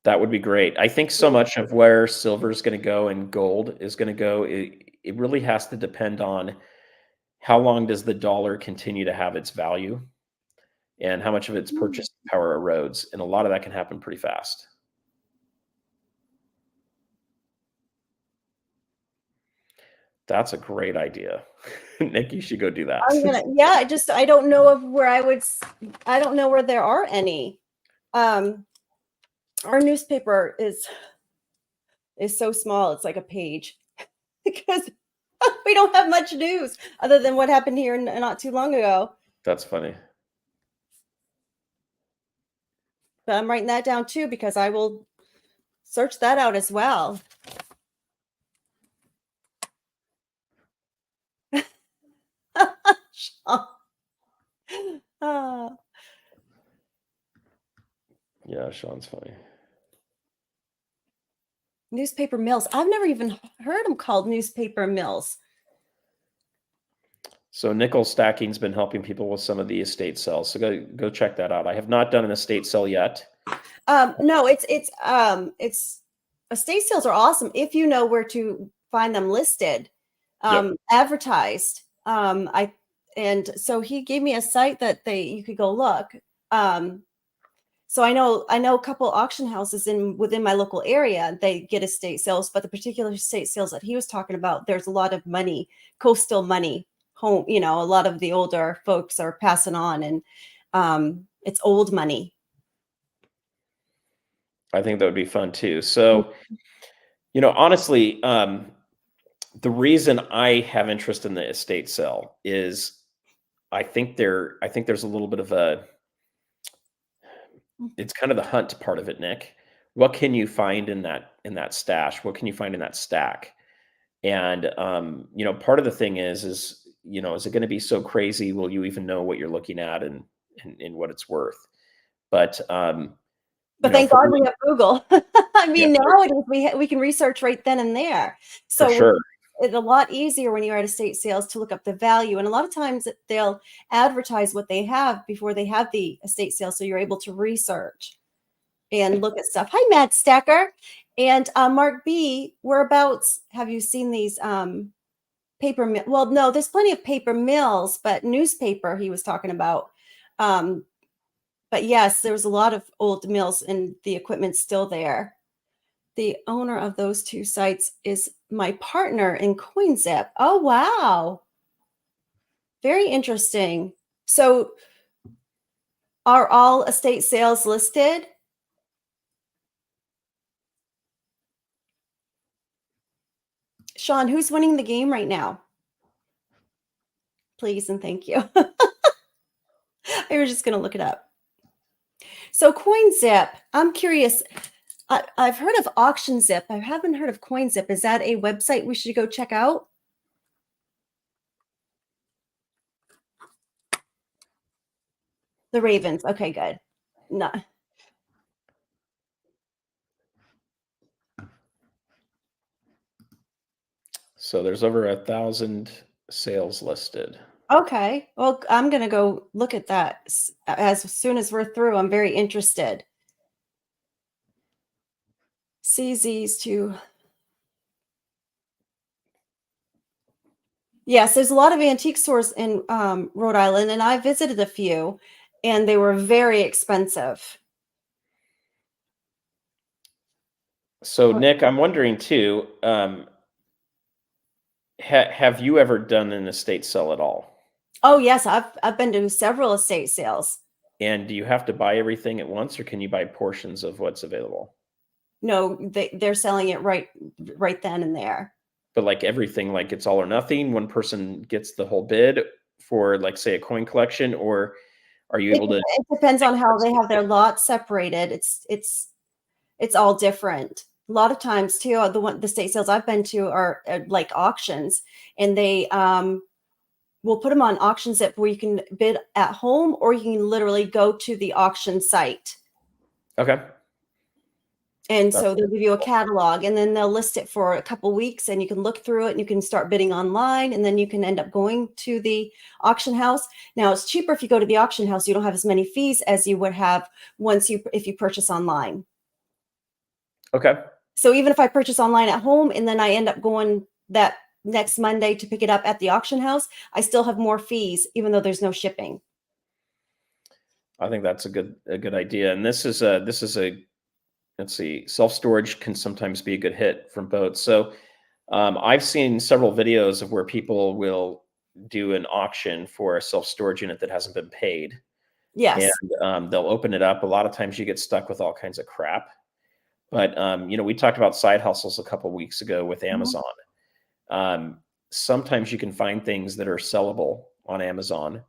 [SPEAKER 1] That would be great. I think so much of where silver is going to go and gold is going to go, it really has to depend on how long does the dollar continue to have its value and how much of its purchasing power erodes. And a lot of that can happen pretty fast. That's a great idea. Nick, you should go do that.
[SPEAKER 2] I don't know of where I don't know where there are any. Our newspaper is so small, it's like a page because we don't have much news other than what happened here not too long ago.
[SPEAKER 1] That's funny.
[SPEAKER 2] But I'm writing that down too because I will search that out as well.
[SPEAKER 1] Yeah, Sean's funny.
[SPEAKER 2] Newspaper mills. I've never even heard them called newspaper mills.
[SPEAKER 1] So nickel stacking's been helping people with some of the estate sales. So go check that out. I have not done an estate sale yet.
[SPEAKER 2] No, it's estate sales are awesome if you know where to find them listed, advertised. And so he gave me a site that you could go look. So I know a couple auction houses within my local area, they get estate sales, but the particular estate sales that he was talking about, there's a lot of money, coastal money home, a lot of the older folks are passing on, and it's old money.
[SPEAKER 1] I think that would be fun too. So, honestly, the reason I have interest in the estate sale is I think there's a little bit of it's kind of the hunt part of it, Nick. What can you find in that stash? What can you find in that stack? And part of the thing is is it going to be so crazy? Will you even know what you're looking at and what it's worth? But
[SPEAKER 2] thank God we have Google. I mean, nowadays we can research right then and there. So
[SPEAKER 1] for sure.
[SPEAKER 2] It's a lot easier when you're at estate sales to look up the value. And a lot of times they'll advertise what they have before they have the estate sale. So you're able to research and look at stuff. Hi, Matt Stacker. And Mark B, whereabouts have you seen these paper mill? Well, no, there's plenty of paper mills, but newspaper he was talking about. But yes, there's a lot of old mills and the equipment's still there. The owner of those two sites is my partner in CoinZip. Oh, wow. Very interesting. So are all estate sales listed? Sean, who's winning the game right now? Please and thank you. I was just going to look it up. So CoinZip, I'm curious. I've heard of AuctionZip. I haven't heard of CoinZip. Is that a website we should go check out? The Ravens. Okay, good. No.
[SPEAKER 1] So there's over 1,000 sales listed.
[SPEAKER 2] Okay. Well, I'm going to go look at that as soon as we're through. I'm very interested. CZs to... Yes, there's a lot of antique stores in Rhode Island, and I visited a few, and they were very expensive.
[SPEAKER 1] So, Nick, I'm wondering too, have you ever done an estate sale at all?
[SPEAKER 2] Oh, yes, I've been to several estate sales.
[SPEAKER 1] And do you have to buy everything at once, or can you buy portions of what's available?
[SPEAKER 2] No, they're selling it right then and there.
[SPEAKER 1] But like everything, like it's all or nothing. One person gets the whole bid for, like, say, a coin collection, or are you able to?
[SPEAKER 2] It depends on how they have their lots separated. It's all different. A lot of times too, the state sales I've been to are like auctions, and they will put them on AuctionZip where you can bid at home, or you can literally go to the auction site.
[SPEAKER 1] Okay.
[SPEAKER 2] And so they'll give you a catalog, and then they'll list it for a couple weeks, and you can look through it and you can start bidding online, and then you can end up going to the auction house. Now it's cheaper if you go to the auction house. You don't have as many fees as you would have if you purchase online.
[SPEAKER 1] Okay.
[SPEAKER 2] So even if I purchase online at home and then I end up going that next Monday to pick it up at the auction house, I still have more fees, even though there's no shipping.
[SPEAKER 1] I think that's a good idea. And this is a let's see, self-storage can sometimes be a good hit from boats. So I've seen several videos of where people will do an auction for a self-storage unit that hasn't been paid.
[SPEAKER 2] Yes.
[SPEAKER 1] And they'll open it up. A lot of times you get stuck with all kinds of crap. But, we talked about side hustles a couple of weeks ago with Amazon. Sometimes you can find things that are sellable on Amazon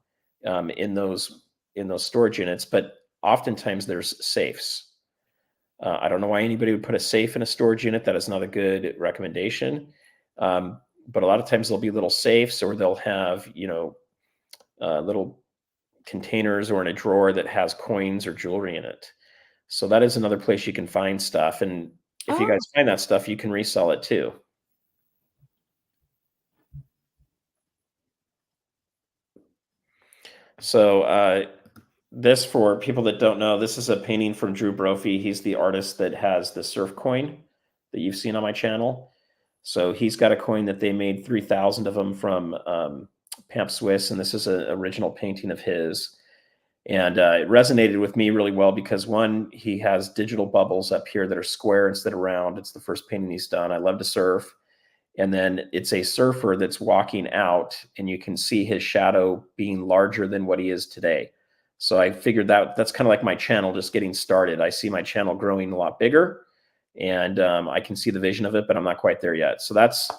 [SPEAKER 1] in those storage units, but oftentimes there's safes. I don't know why anybody would put a safe in a storage unit. That is not a good recommendation. But a lot of times there'll be little safes, or they'll have, little containers or in a drawer that has coins or jewelry in it. So that is another place you can find stuff. And if you guys find that stuff, you can resell it too. So this, for people that don't know, this is a painting from Drew Brophy. He's the artist that has the surf coin that you've seen on my channel. So he's got a coin that they made 3,000 of them from Pamp Swiss, and this is an original painting of his. And it resonated with me really well because, one, he has digital bubbles up here that are square instead of round. It's the first painting he's done. I love to surf. And then it's a surfer that's walking out, and you can see his shadow being larger than what he is today. So I figured that's kind of like my channel just getting started. I see my channel growing a lot bigger, and I can see the vision of it, but I'm not quite there yet. So that's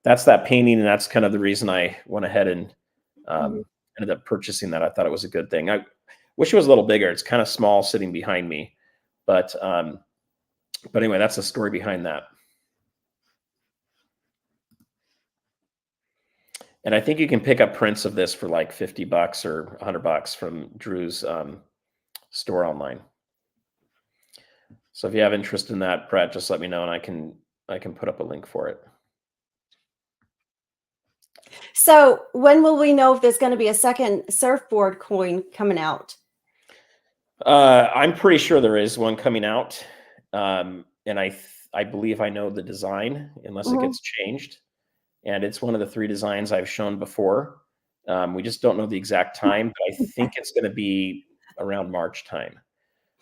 [SPEAKER 1] that painting, and that's kind of the reason I went ahead and ended up purchasing that. I thought it was a good thing. I wish it was a little bigger. It's kind of small sitting behind me, but anyway, that's the story behind that. And I think you can pick up prints of this for like $50 or $100 from Drew's store online. So if you have interest in that, Brett, just let me know, and I can put up a link for it.
[SPEAKER 2] So when will we know if there's going to be a second surfboard coin coming out?
[SPEAKER 1] I'm pretty sure there is one coming out, and I believe I know the design, unless it gets changed. And it's one of the 3 designs I've shown before. We just don't know the exact time, but I think it's going to be around March time.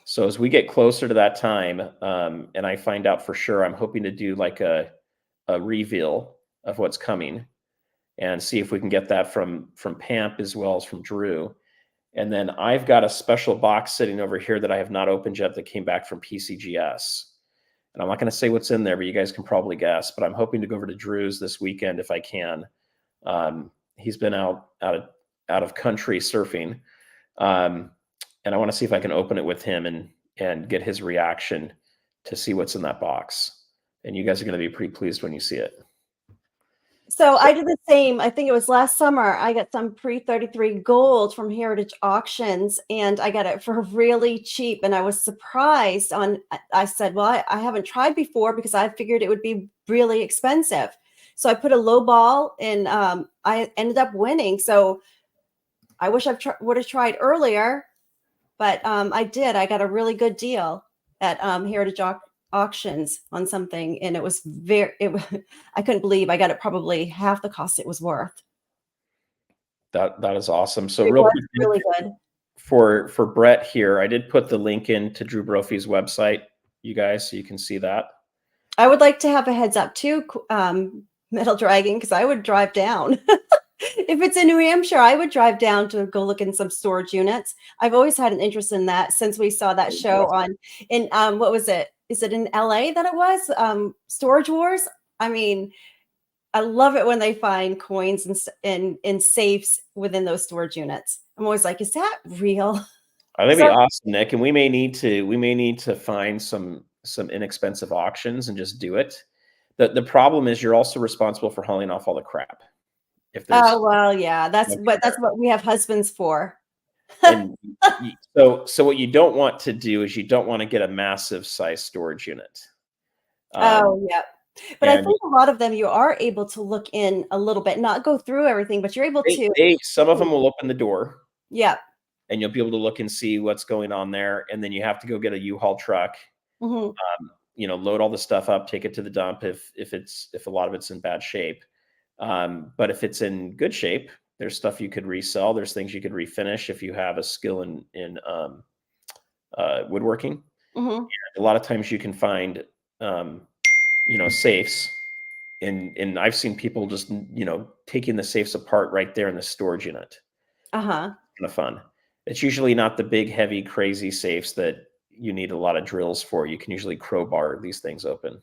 [SPEAKER 1] So as we get closer to that time, and I find out for sure, I'm hoping to do like a reveal of what's coming, and see if we can get that from Pamp as well as from Drew. And then I've got a special box sitting over here that I have not opened yet that came back from PCGS. And I'm not going to say what's in there, but you guys can probably guess. But I'm hoping to go over to Drew's this weekend if I can. He's been out of country surfing, and I want to see if I can open it with him and get his reaction to see what's in that box. And you guys are going to be pretty pleased when you see it.
[SPEAKER 2] So I did the same. I think it was last summer. I got some pre-33 gold from Heritage Auctions, and I got it for really cheap. And I was surprised. I said, well, I haven't tried before because I figured it would be really expensive. So I put a low ball, and I ended up winning. So I wish I would have tried earlier, but I did. I got a really good deal at Heritage Auctions on something, and it was I couldn't believe I got it probably half the cost it was worth.
[SPEAKER 1] That is awesome. So
[SPEAKER 2] really good.
[SPEAKER 1] For Brett here, I did put the link into Drew Brophy's website, you guys, so you can see that.
[SPEAKER 2] I would like to have a heads up too, Metal Dragon, because I would drive down. If it's in New Hampshire, I would drive down to go look in some storage units. I've always had an interest in that since we saw that show in what was it? Is it in LA that it was? Storage Wars. I mean, I love it when they find coins in safes within those storage units. I'm always like, is that real?
[SPEAKER 1] That'd be awesome, Nick. And we may need to find some inexpensive auctions and just do it. The problem is you're also responsible for hauling off all the crap.
[SPEAKER 2] Oh well, yeah, that's what we have husbands for.
[SPEAKER 1] And so what you don't want to do is you don't want to get a massive size storage unit.
[SPEAKER 2] Oh, yeah. But I
[SPEAKER 1] And
[SPEAKER 2] think a lot of them you are able to look in a little bit, not go through everything, but you're able to.
[SPEAKER 1] some of them will open the door.
[SPEAKER 2] Yeah.
[SPEAKER 1] And you'll be able to look and see what's going on there. And then you have to go get a U-Haul truck, load all the stuff up, take it to the dump if a lot of it's in bad shape. But if it's in good shape, there's stuff you could resell. There's things you could refinish if you have a skill in woodworking.
[SPEAKER 2] Mm-hmm.
[SPEAKER 1] A lot of times you can find, safes. And I've seen people just, taking the safes apart right there in the storage unit.
[SPEAKER 2] Uh-huh.
[SPEAKER 1] Kind of fun. It's usually not the big, heavy, crazy safes that you need a lot of drills for. You can usually crowbar these things open.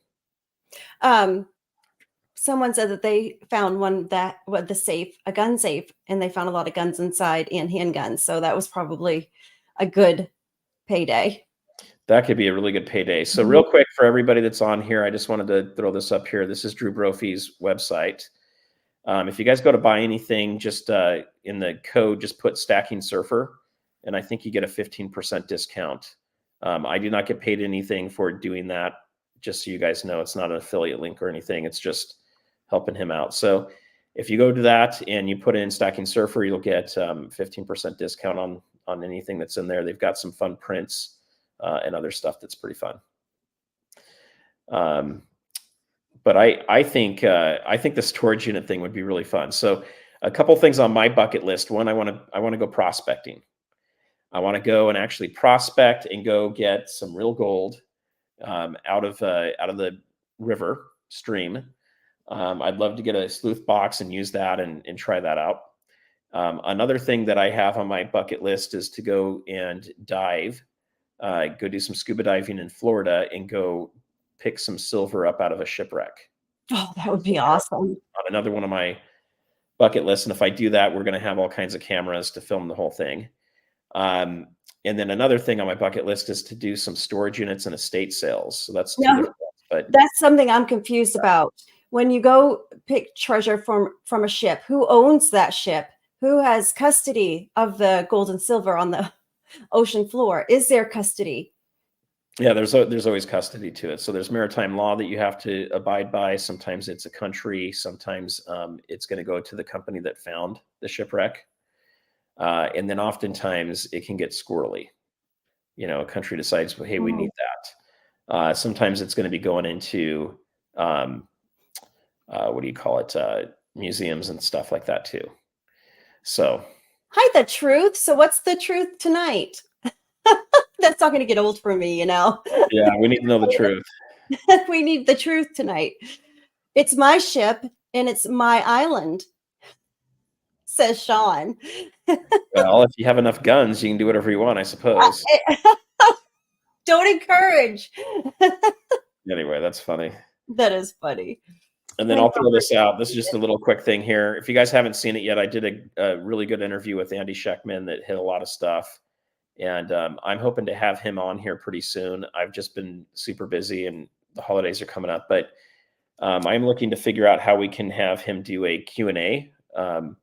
[SPEAKER 2] Someone said that they found a gun safe, and they found a lot of guns inside and handguns. So that was probably a good payday.
[SPEAKER 1] That could be a really good payday. So real quick for everybody that's on here, I just wanted to throw this up here. This is Drew Brophy's website. If you guys go to buy anything, just in the code, just put Stackingsurfer, and I think you get a 15% discount. I do not get paid anything for doing that. Just so you guys know, it's not an affiliate link or anything. It's just helping him out. So if you go to that and you put in Stackingsurfer, you'll get 15% discount on anything that's in there. They've got some fun prints and other stuff that's pretty fun. But I think the storage unit thing would be really fun. So a couple things on my bucket list. One, I want to go prospecting. I want to go and actually prospect and go get some real gold out of the river stream. I'd love to get a sleuth box and use that and try that out. Another thing that I have on my bucket list is to go and dive, go do some scuba diving in Florida and go pick some silver up out of a shipwreck.
[SPEAKER 2] Oh, that would be awesome.
[SPEAKER 1] On another one of my bucket lists. And if I do that, we're going to have all kinds of cameras to film the whole thing. And then another thing on my bucket list is to do some storage units and estate sales. So that's but
[SPEAKER 2] that's something I'm confused about. When you go pick treasure from a ship, who owns that ship? Who has custody of the gold and silver on the ocean floor? Is there custody?
[SPEAKER 1] Yeah, there's always custody to it. So there's maritime law that you have to abide by. Sometimes it's a country. Sometimes it's going to go to the company that found the shipwreck. And then oftentimes it can get squirrely. A country decides, well, hey, we need that. Sometimes it's going to be going into, what do you call it? Museums and stuff like that too. So.
[SPEAKER 2] Hide the truth. So what's the truth tonight? That's not going to get old for me, Yeah,
[SPEAKER 1] we need to know the truth.
[SPEAKER 2] We need the truth tonight. It's my ship and it's my island, says Sean.
[SPEAKER 1] Well, if you have enough guns, you can do whatever you want, I suppose.
[SPEAKER 2] Don't encourage.
[SPEAKER 1] Anyway, that's funny.
[SPEAKER 2] That is funny.
[SPEAKER 1] And then I'll throw this out. This is just a little quick thing here. If you guys haven't seen it yet, I did a really good interview with Andy Scheckman that hit a lot of stuff. And I'm hoping to have him on here pretty soon. I've just been super busy and the holidays are coming up. But I'm looking to figure out how we can have him do a Q&A. And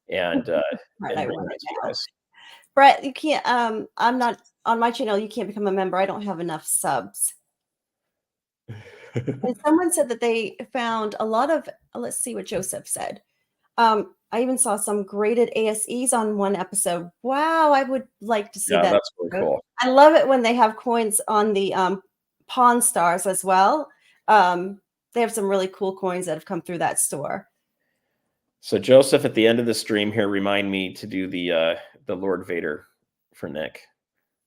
[SPEAKER 1] bring that to you guys.
[SPEAKER 2] Brett, you can't, I'm not on my channel. You can't become a member. I don't have enough subs. And someone said that they found a lot of, let's see what Joseph said. I even saw some graded ASEs on one episode. Wow, I would like to see that.
[SPEAKER 1] That's really cool.
[SPEAKER 2] I love it when they have coins on the Pawn Stars as well. They have some really cool coins that have come through that store.
[SPEAKER 1] So Joseph, at the end of the stream here, remind me to do the Lord Vader for Nick.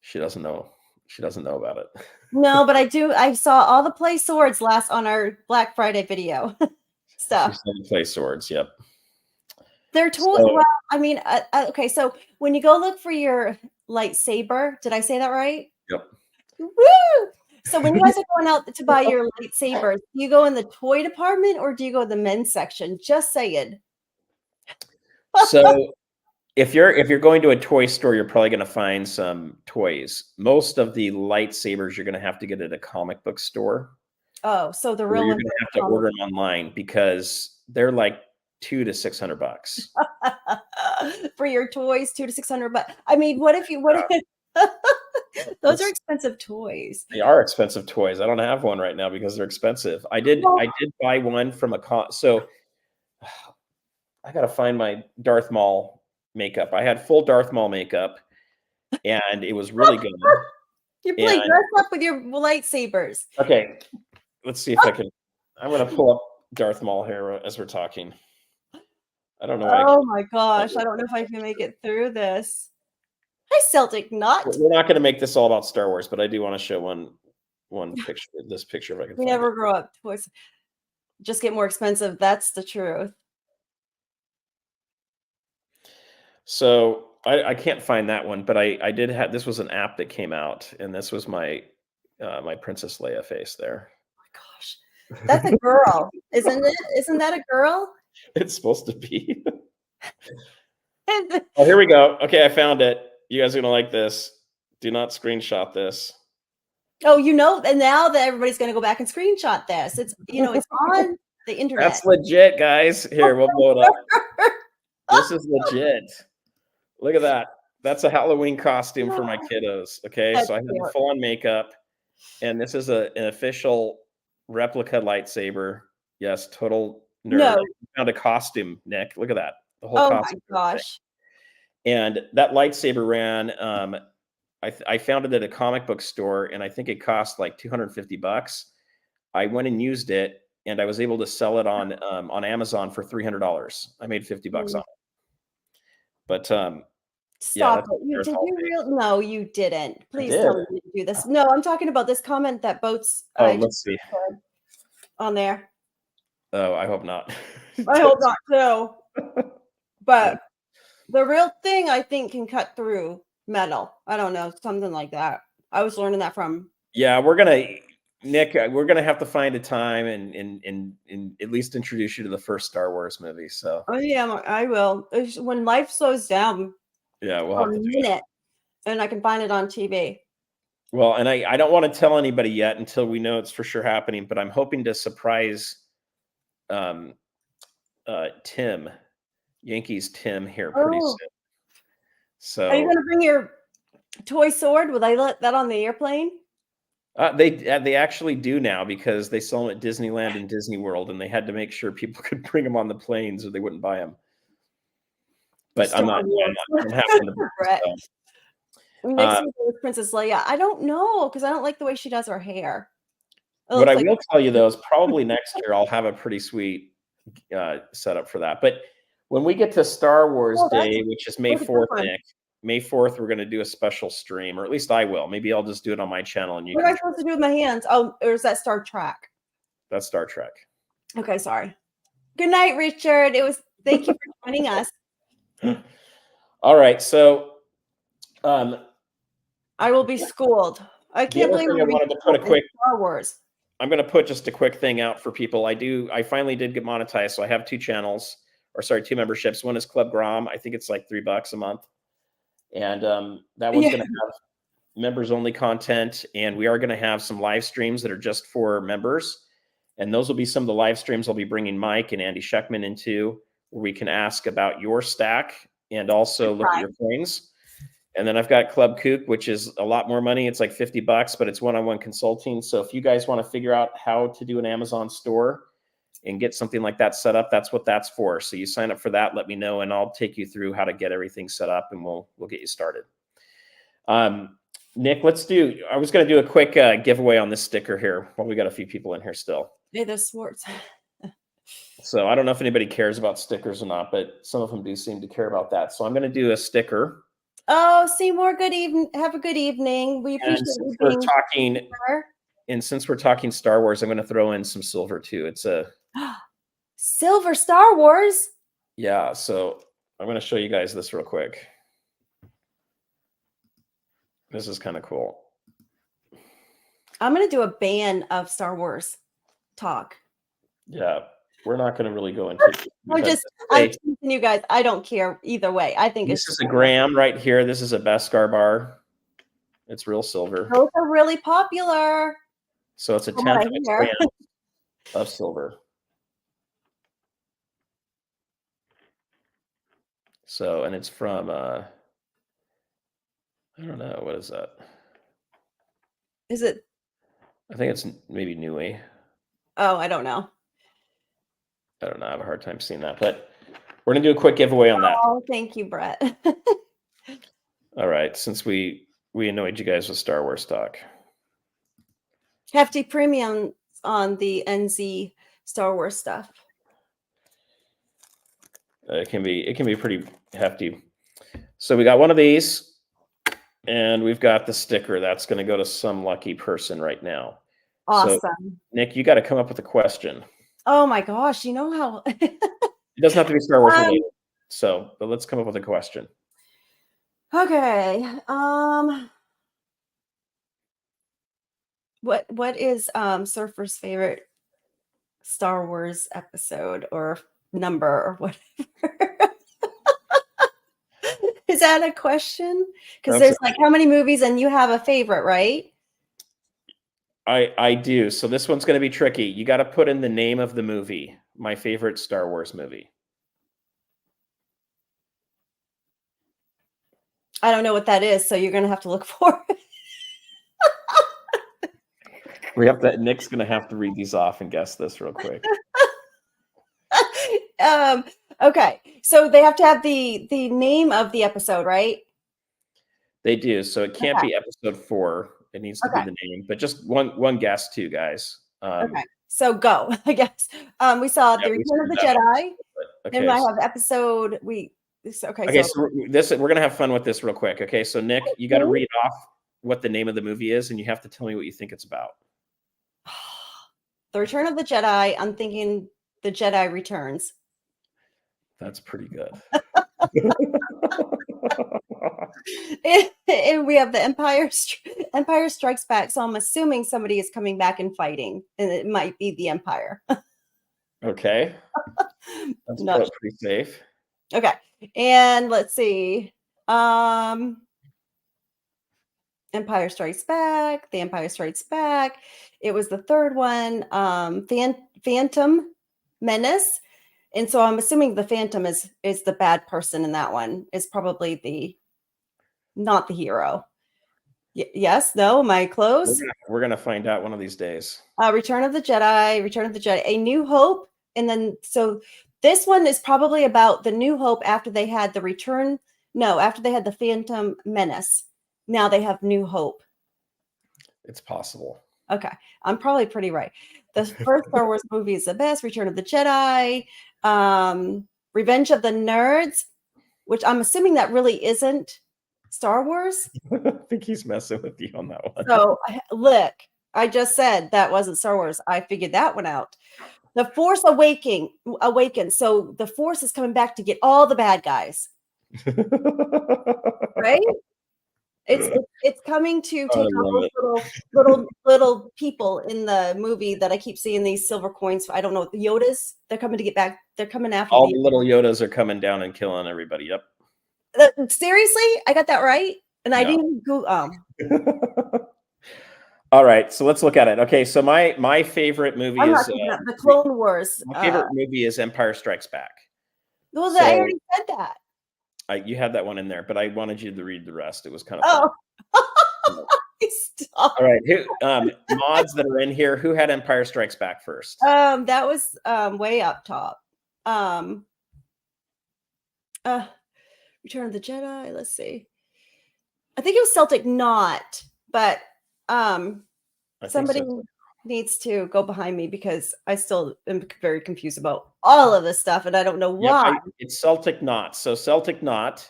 [SPEAKER 1] She doesn't know. She doesn't know about it.
[SPEAKER 2] No, but I do. I saw all the play swords last on our Black Friday video stuff.
[SPEAKER 1] She's going to play swords. Yep.
[SPEAKER 2] They're totally. Well, I mean, okay. So when you go look for your lightsaber, did I say that right?
[SPEAKER 1] Yep.
[SPEAKER 2] Woo! So when you guys are going out to buy your lightsabers, do you go in the toy department or do you go in the men's section? Just saying.
[SPEAKER 1] So if you're going to a toy store, you're probably going to find some toys. Most of the lightsabers you're going to have to get at a comic book store.
[SPEAKER 2] Oh, so the real
[SPEAKER 1] you're going to have to order them online because they're like $200 to $600.
[SPEAKER 2] for your toys, $200 to $600. But I mean, what if those are expensive toys.
[SPEAKER 1] They are expensive toys. I don't have one right now because they're expensive. I did buy one from so I gotta find my Darth Maul makeup. I had full Darth Maul makeup, and it was really good.
[SPEAKER 2] You play dress up with your lightsabers.
[SPEAKER 1] Okay, let's see if I can. I'm gonna pull up Darth Maul here as we're talking. I don't know.
[SPEAKER 2] Oh my gosh! I don't know if I can make it through this. Hi, Celtic Nut.
[SPEAKER 1] We're not going to make this all about Star Wars, but I do want to show one picture. This picture, if I can.
[SPEAKER 2] We never grow up. Toys just get more expensive. That's the truth.
[SPEAKER 1] So I can't find that one, but I did have. This was an app that came out, and this was my my Princess Leia face there.
[SPEAKER 2] Oh my gosh, that's a girl, isn't it? Isn't that a girl?
[SPEAKER 1] It's supposed to be. Oh, here we go. Okay, I found it. You guys are gonna like this. Do not screenshot this.
[SPEAKER 2] Oh, and now that everybody's gonna go back and screenshot this. It's it's on the internet.
[SPEAKER 1] That's legit, guys. Here, we'll blow it up. This is legit. Look at that. That's a Halloween costume for my kiddos. Okay, so I have the full-on makeup, and this is an official replica lightsaber. Yes, total nerd.
[SPEAKER 2] No.
[SPEAKER 1] I found a costume, Nick. Look at that. The whole costume.
[SPEAKER 2] Oh my gosh.
[SPEAKER 1] And that lightsaber ran. I found it at a comic book store, and I think it cost like $250. I went and used it, and I was able to sell it on Amazon for $300. I made $50 on it. But
[SPEAKER 2] stop it! Did you really? No, you didn't. Please tell me you didn't do this. No, I'm talking about this comment that Boats.
[SPEAKER 1] Oh, let's see.
[SPEAKER 2] On there.
[SPEAKER 1] Oh, I hope not.
[SPEAKER 2] I hope not too. But the real thing, I think, can cut through metal. I don't know, something like that. I was learning that from. Yeah,
[SPEAKER 1] Nick, we're gonna have to find a time and at least introduce you to the first Star Wars movie. So.
[SPEAKER 2] Oh yeah, I will. When life slows down.
[SPEAKER 1] Yeah, we'll have to do it.
[SPEAKER 2] And I can find it on TV.
[SPEAKER 1] Well, and I don't want to tell anybody yet until we know it's for sure happening. But I'm hoping to surprise Tim, Yankees Tim here pretty soon. So
[SPEAKER 2] are you going to bring your toy sword? Will they let that on the airplane?
[SPEAKER 1] They actually do now because they sell them at Disneyland and Disney World, and they had to make sure people could bring them on the planes or they wouldn't buy them. But I'm not having to.
[SPEAKER 2] Next week with Princess Leia. I don't know because I don't like the way she does her hair.
[SPEAKER 1] What I will tell you though is probably next year I'll have a pretty sweet setup for that. But when we get to Star Wars Day, which is May 4th, Nick, May 4th, we're going to do a special stream, or at least I will. Maybe I'll just do it on my channel. And
[SPEAKER 2] what am I supposed to do with my hands? Oh, or is that Star Trek?
[SPEAKER 1] That's Star Trek.
[SPEAKER 2] Okay, sorry. Good night, Richard. Thank you for joining us.
[SPEAKER 1] All right, so
[SPEAKER 2] I will be schooled. I can't believe
[SPEAKER 1] I wanted to put a quick
[SPEAKER 2] Star Wars.
[SPEAKER 1] I'm going to put just a quick thing out for people. I finally did get monetized, so I have two two memberships. One is Club Grom. I think it's like $3 a month, and that one's going to have members only content, and we are going to have some live streams that are just for members, and those will be some of the live streams I'll be bringing Mike and Andy Scheckman into, where we can ask about your stack and also look at your coins. And then I've got Club Kook, which is a lot more money. It's like $50, but it's one-on-one consulting. So if you guys want to figure out how to do an Amazon store and get something like that set up, that's what that's for. So you sign up for that, let me know, and I'll take you through how to get everything set up, and we'll get you started. Nick, I was going to do a quick giveaway on this sticker here while we got a few people in here still.
[SPEAKER 2] Hey, the Swartz.
[SPEAKER 1] So I don't know if anybody cares about stickers or not, but some of them do seem to care about that. So I'm going to do a sticker.
[SPEAKER 2] Oh, Seymour, good evening. Have a good evening. We appreciate you being
[SPEAKER 1] here. And since we're talking Star Wars, I'm going to throw in some silver too. It's a
[SPEAKER 2] silver Star Wars.
[SPEAKER 1] Yeah, so I'm going to show you guys this real quick. This is kind of cool.
[SPEAKER 2] I'm going to do a ban of Star Wars talk.
[SPEAKER 1] Yeah, we're not going to really go into it.
[SPEAKER 2] I'm teasing you guys. I don't care either way. I think
[SPEAKER 1] this is a gram right here. This is a Beskar bar. It's real silver.
[SPEAKER 2] Those are really popular.
[SPEAKER 1] So it's a 10th of a gram of silver. So, and it's from I don't know, what is that?
[SPEAKER 2] Is it?
[SPEAKER 1] I think it's maybe Nui.
[SPEAKER 2] Oh, I don't know.
[SPEAKER 1] I don't know. I have a hard time seeing that, but we're gonna do a quick giveaway on that.
[SPEAKER 2] Oh, thank you, Brett.
[SPEAKER 1] All right, since we annoyed you guys with Star Wars talk.
[SPEAKER 2] Hefty premium on the NZ Star Wars stuff.
[SPEAKER 1] It can be pretty hefty. So we got one of these, and we've got the sticker that's going to go to some lucky person right now.
[SPEAKER 2] Awesome.
[SPEAKER 1] So, Nick, you got to come up with a question.
[SPEAKER 2] Oh my gosh, you know how
[SPEAKER 1] It doesn't have to be Star Wars related. So, but let's come up with a question.
[SPEAKER 2] Okay. What is Surfer's favorite Star Wars episode or number or whatever? Is that a question? Because there's like how many movies and you have a favorite, right?
[SPEAKER 1] I do. So this one's going to be tricky. You got to put in the name of the movie. My favorite Star Wars movie.
[SPEAKER 2] I don't know what that is, so you're going to have to look for it.
[SPEAKER 1] Nick's going to have to read these off and guess this real quick.
[SPEAKER 2] Okay. So they have to have the name of the episode, right?
[SPEAKER 1] They do. So it can't be episode 4. It needs to be the name, but just one guess too, guys.
[SPEAKER 2] Okay. So go, I guess. We saw the Return of the Jedi.
[SPEAKER 1] Okay.
[SPEAKER 2] Then I have episode
[SPEAKER 1] Okay, so we're gonna have fun with this real quick. Okay, so Nick, you got to read off what the name of the movie is, and you have to tell me what you think it's about.
[SPEAKER 2] The Return of the Jedi. I'm thinking The Jedi Returns.
[SPEAKER 1] That's pretty good.
[SPEAKER 2] And we have the Empire Strikes Back. So I'm assuming somebody is coming back and fighting, and it might be the Empire.
[SPEAKER 1] Okay, that's pretty safe.
[SPEAKER 2] Okay, and let's see. Empire Strikes Back. The Empire Strikes Back. It was the third one. Phantom Menace. And so I'm assuming the Phantom is the bad person in that one. Is probably not the hero. Yes, no, am I close?
[SPEAKER 1] We're gonna find out one of these days.
[SPEAKER 2] Return of the Jedi, A New Hope, and then so this one is probably about the New Hope after they had the Return. No, after they had the Phantom Menace. Now they have New Hope.
[SPEAKER 1] It's possible.
[SPEAKER 2] Okay, I'm probably pretty right. The first Star Wars movie is the best. Return of the Jedi, Revenge of the Nerds, which I'm assuming that really isn't Star Wars.
[SPEAKER 1] I think he's messing with you on that one.
[SPEAKER 2] So look, I just said that wasn't Star Wars. I figured that one out. The Force Awakens. So the Force is coming back to get all the bad guys. Right? It's coming to take all those little people in the movie that I keep seeing these silver coins. I don't know, the Yodas. They're coming to get back. They're coming after
[SPEAKER 1] all the little Yodas are coming down and killing everybody. Yep.
[SPEAKER 2] Seriously, I got that right, and I didn't go.
[SPEAKER 1] All right, so let's look at it. Okay, so my favorite movie is
[SPEAKER 2] the Clone Wars.
[SPEAKER 1] My favorite movie is Empire Strikes Back.
[SPEAKER 2] Well, I already said that.
[SPEAKER 1] You had that one in there, but I wanted you to read the rest. It was kind of
[SPEAKER 2] fun. Stop.
[SPEAKER 1] All right, who mods that are in here? Who had Empire Strikes Back first?
[SPEAKER 2] That was way up top. Return of the Jedi. Let's see. I think it was Celtic Knot, but somebody needs to go behind me because I still am very confused about all of this stuff, and I don't know why.
[SPEAKER 1] It's Celtic Knot. So Celtic Knot,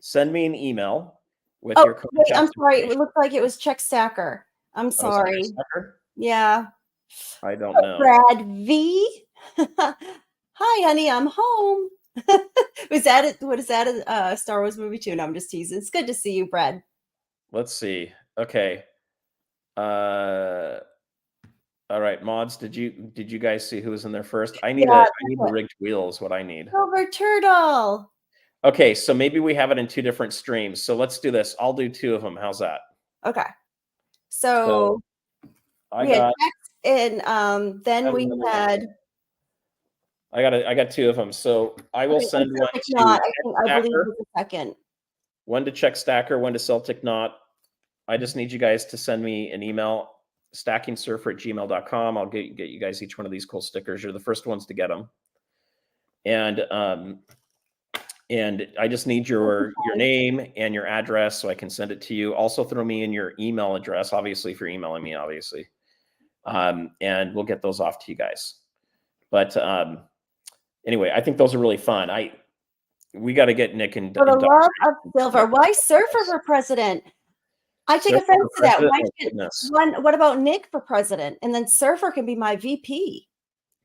[SPEAKER 1] send me an email with your contact.
[SPEAKER 2] Wait, I'm sorry. It looked like it was Check Stacker. I'm sorry. Yeah.
[SPEAKER 1] I don't know.
[SPEAKER 2] Brad V. Hi, honey. I'm home. Was that it? What is that? A Star Wars movie too? No, I'm just teasing. It's good to see you, Brad.
[SPEAKER 1] Let's see. Okay. All right, mods. Did you guys see who was in there first? I need a rigged wheel is what I need.
[SPEAKER 2] Silver Turtle.
[SPEAKER 1] Okay, so maybe we have it in 2 different streams. So let's do this. I'll do 2 of them. How's that?
[SPEAKER 2] Okay. So we had text, and then we had
[SPEAKER 1] I got 2 of them. So I will
[SPEAKER 2] Okay,
[SPEAKER 1] send one
[SPEAKER 2] Celtic
[SPEAKER 1] to
[SPEAKER 2] Knot, I believe
[SPEAKER 1] Stacker,
[SPEAKER 2] was the second.
[SPEAKER 1] one to Check Stacker, one to Celtic Knot. I just need you guys to send me an email, stackingsurfer@gmail.com. I'll get you guys each one of these cool stickers. You're the first ones to get them. And I just need your name and your address so I can send it to you. Also throw me in your email address, obviously, if you're emailing me, obviously. And we'll get those off to you guys. But anyway, I think those are really fun. We got to get Nick and
[SPEAKER 2] For the love of silver, why Surfer for president? I take offense to that. What about Nick for president? And then Surfer can be my VP.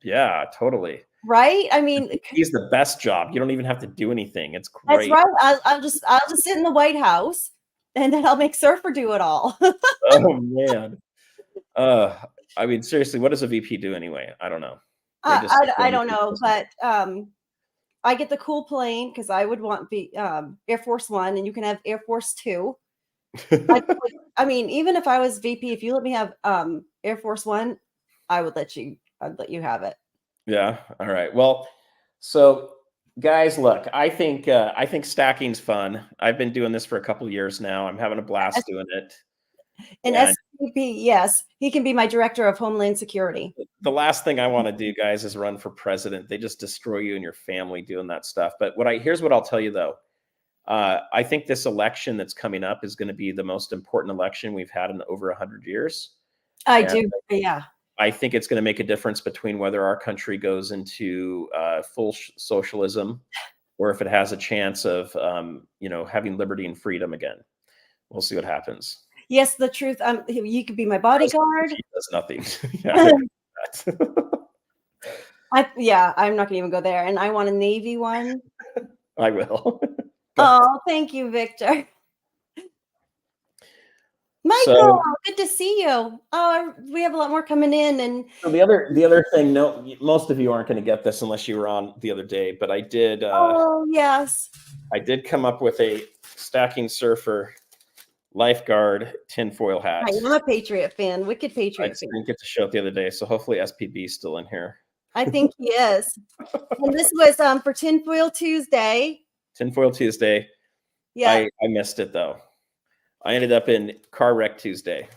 [SPEAKER 1] Yeah, totally.
[SPEAKER 2] Right? I mean,
[SPEAKER 1] he's the best job. You don't even have to do anything. It's great.
[SPEAKER 2] That's right. I'll just sit in the White House, and then I'll make Surfer do it all.
[SPEAKER 1] Oh man. I mean, seriously, what does a VP do anyway? I don't know.
[SPEAKER 2] I don't know, but I get the cool plane because I would want Air Force One, and you can have Air Force Two. I mean, even if I was VP, if you let me have Air Force One, I'd let you have it.
[SPEAKER 1] Yeah. All right. Well, so guys, look, I think stacking's fun. I've been doing this for a couple of years now. I'm having a blast doing it.
[SPEAKER 2] And SVP, yes, he can be my director of Homeland Security.
[SPEAKER 1] The last thing I want to do, guys, is run for president. They just destroy you and your family doing that stuff. But here's what I'll tell you though. I think this election that's coming up is going to be the most important election we've had in over 100 years.
[SPEAKER 2] I do, yeah.
[SPEAKER 1] I think it's going to make a difference between whether our country goes into full socialism or if it has a chance of, having liberty and freedom again. We'll see what happens.
[SPEAKER 2] Yes, the truth. You could be my bodyguard.
[SPEAKER 1] He does nothing.
[SPEAKER 2] I'm not going to even go there. And I want a Navy one.
[SPEAKER 1] I will.
[SPEAKER 2] Oh, thank you, Victor. Michael, good to see you. Oh, we have a lot more coming in. And
[SPEAKER 1] so the other thing, no, most of you aren't going to get this unless you were on the other day, but I did.
[SPEAKER 2] Oh yes,
[SPEAKER 1] I did come up with a Stackingsurfer lifeguard tinfoil hat.
[SPEAKER 2] I'm a Patriot fan, wicked Patriot.
[SPEAKER 1] I didn't get to show it the other day, so hopefully SPB is still in here.
[SPEAKER 2] I think he is. And this was for Tinfoil Tuesday.
[SPEAKER 1] Tinfoil Tuesday. Yeah, I missed it though. I ended up in Car Wreck Tuesday.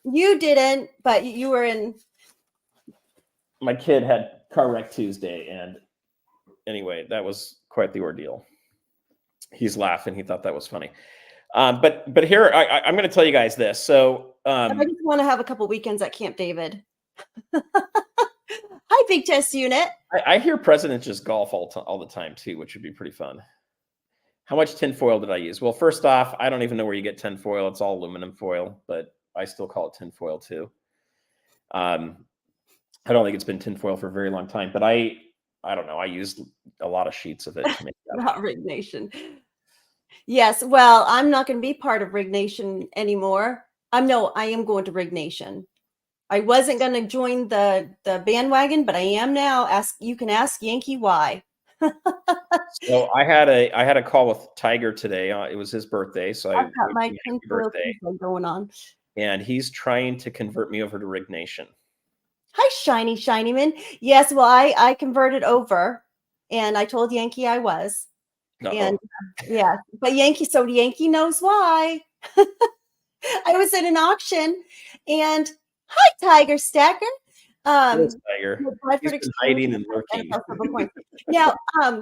[SPEAKER 2] You didn't, but you were in.
[SPEAKER 1] My kid had Car Wreck Tuesday, and anyway, that was quite the ordeal. He's laughing. He thought that was funny. But here, I'm going to tell you guys this. So
[SPEAKER 2] I just want to have a couple weekends at Camp David. Hi, Big Test Unit.
[SPEAKER 1] I hear presidents just golf all the time too, which would be pretty fun. How much tinfoil did I use? Well, first off, I don't even know where you get tinfoil. It's all aluminum foil, but I still call it tinfoil too. I don't think it's been tinfoil for a very long time, but I don't know. I used a lot of sheets of it to make that.
[SPEAKER 2] Not Rig Nation. Yes, well, I'm not going to be part of Rig Nation anymore. I am going to Rig Nation. I wasn't going to join the bandwagon, but I am now. You can ask Yankee why.
[SPEAKER 1] So I had a call with Tiger today. It was his birthday, so
[SPEAKER 2] I've got my birthday going on,
[SPEAKER 1] and he's trying to convert me over to Rig Nation.
[SPEAKER 2] Hi, Shiny Man. Yes, well, I converted over, and I told Yankee I was. And yeah, but Yankee knows why. I was at an auction, and hi, Tiger Stacker.
[SPEAKER 1] Tiger. He's been hiding and lurking.
[SPEAKER 2] Now,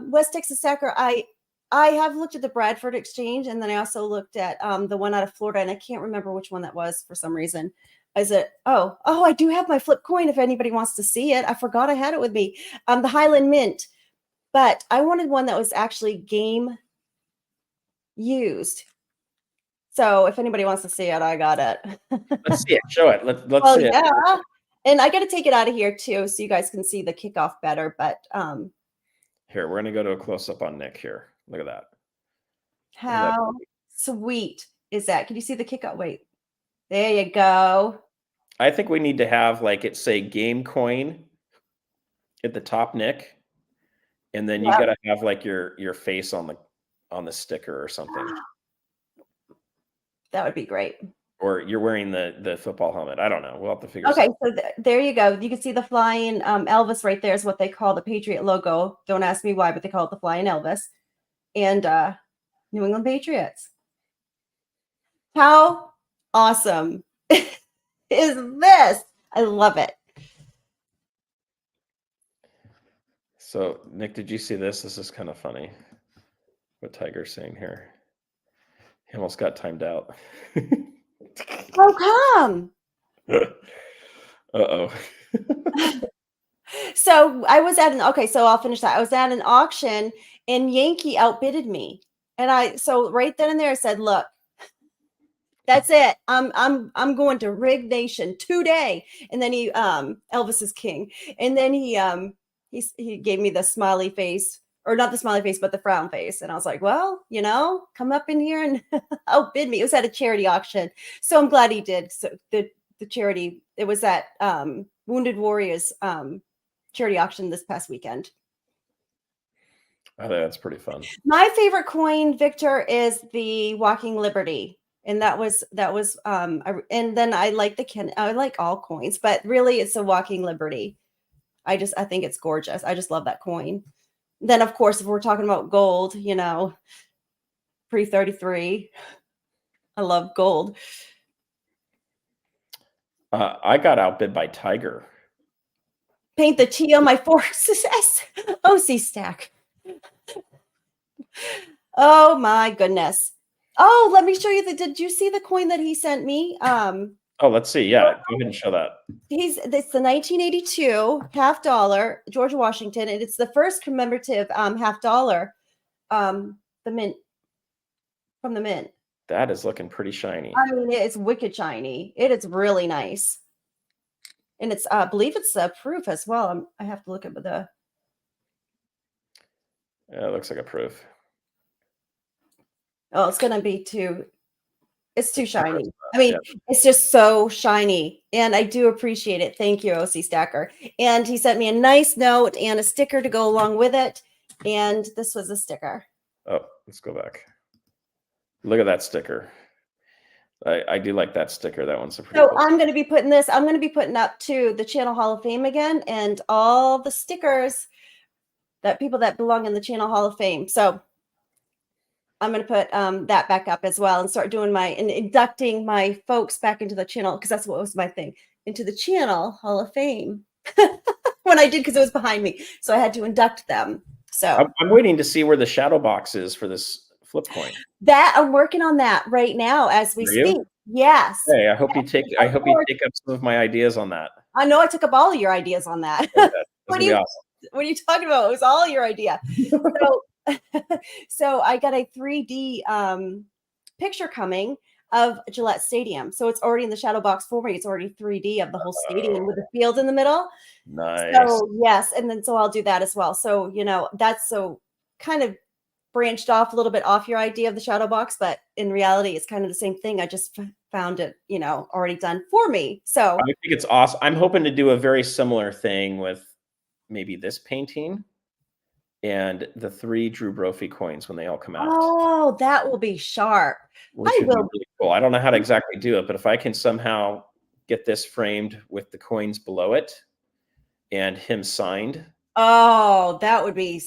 [SPEAKER 2] West Texas Stacker, I have looked at the Bradford Exchange, and then I also looked at the one out of Florida, and I can't remember which one that was for some reason. Is it? Oh, I do have my flip coin if anybody wants to see it. I forgot I had it with me. The Highland Mint, but I wanted one that was actually game used. So if anybody wants to see it, I got it.
[SPEAKER 1] Let's see it. Show it. Let's see it.
[SPEAKER 2] Yeah. And I got to take it out of here too, so you guys can see the kickoff better. But
[SPEAKER 1] here, we're gonna go to a close-up on Nick here. Look at that.
[SPEAKER 2] How sweet is that? Can you see the kickoff? Wait, there you go.
[SPEAKER 1] I think we need to have it say game coin at the top, Nick, and then you gotta have your face on the sticker or something.
[SPEAKER 2] That would be great.
[SPEAKER 1] Or you're wearing the football helmet. I don't know. We'll have to figure
[SPEAKER 2] Okay,
[SPEAKER 1] something.
[SPEAKER 2] so there you go. You can see the flying Elvis right there is what they call the Patriot logo. Don't ask me why, but they call it the flying Elvis. And New England Patriots. How awesome is this? I love it.
[SPEAKER 1] So, Nick, did you see this? This is kind of funny. What Tiger's saying here. He almost got timed out.
[SPEAKER 2] How come?
[SPEAKER 1] Uh-oh.
[SPEAKER 2] So I was at an so I'll finish that. I was at an auction and Yankee outbidded me. And so right then and there I said, look, that's it. I'm going to Rig Nation today. And then Elvis is king. And then he gave me the smiley face, or not the smiley face, but the frown face. And I was like, well, come up in here and outbid me. It was at a charity auction. So I'm glad he did. So the charity, it was at Wounded Warriors charity auction this past weekend.
[SPEAKER 1] I think that's pretty fun.
[SPEAKER 2] My favorite coin, Victor, is the Walking Liberty. And that was and then I like I like all coins, but really it's a Walking Liberty. I think it's gorgeous. I just love that coin. Then of course, if we're talking about gold, pre-33, I love gold.
[SPEAKER 1] I got outbid by Tiger.
[SPEAKER 2] Paint the T on my forks. OC stack. Oh my goodness. Oh, let me show you did you see the coin that he sent me?
[SPEAKER 1] Oh, let's see. Yeah, go ahead and show that.
[SPEAKER 2] It's the 1982 half dollar, George Washington, and it's the first commemorative half dollar, the mint, from the mint.
[SPEAKER 1] That is looking pretty shiny.
[SPEAKER 2] I mean, it's wicked shiny. It is really nice. And it's, I believe it's a proof as well. I have to look at the.
[SPEAKER 1] Yeah, it looks like a proof.
[SPEAKER 2] Oh, it's going to be it's too shiny. I mean, It's just so shiny. And I do appreciate it. Thank you, OC Stacker. And he sent me a nice note and a sticker to go along with it. And this was a sticker.
[SPEAKER 1] Oh, let's go back. Look at that sticker. I do like that sticker. That one's a pretty cool.
[SPEAKER 2] I'm going to be putting this. I'm going to be putting up to the Channel Hall of Fame again, and all the stickers that people that belong in the Channel Hall of Fame. So I'm going to put that back up as well and start doing inducting my folks back into the channel, because that's what was my thing, into the Channel Hall of Fame when I did, because it was behind me. So I had to induct them. So
[SPEAKER 1] I'm waiting to see where the shadow box is for this flip coin.
[SPEAKER 2] That I'm working on that right now as we speak. Yes.
[SPEAKER 1] Hey, I hope you take up some of my ideas on that.
[SPEAKER 2] I know I took up all of your ideas on that. What are you talking about? It was all your idea. So I got a 3D picture coming of Gillette Stadium. So it's already in the shadow box for me. It's already 3D of the whole stadium with the field in the middle.
[SPEAKER 1] Nice.
[SPEAKER 2] So yes, and then so I'll do that as well. So that's so kind of branched off a little bit off your idea of the shadow box, but in reality, it's kind of the same thing. I just found it, already done for me. So
[SPEAKER 1] I think it's awesome. I'm hoping to do a very similar thing with maybe this painting and the 3 Drew Brophy coins when they all come out.
[SPEAKER 2] Oh, that will be sharp.
[SPEAKER 1] Which would be really cool. I don't know how to exactly do it, but if I can somehow get this framed with the coins below it and him signed.
[SPEAKER 2] Oh, that would be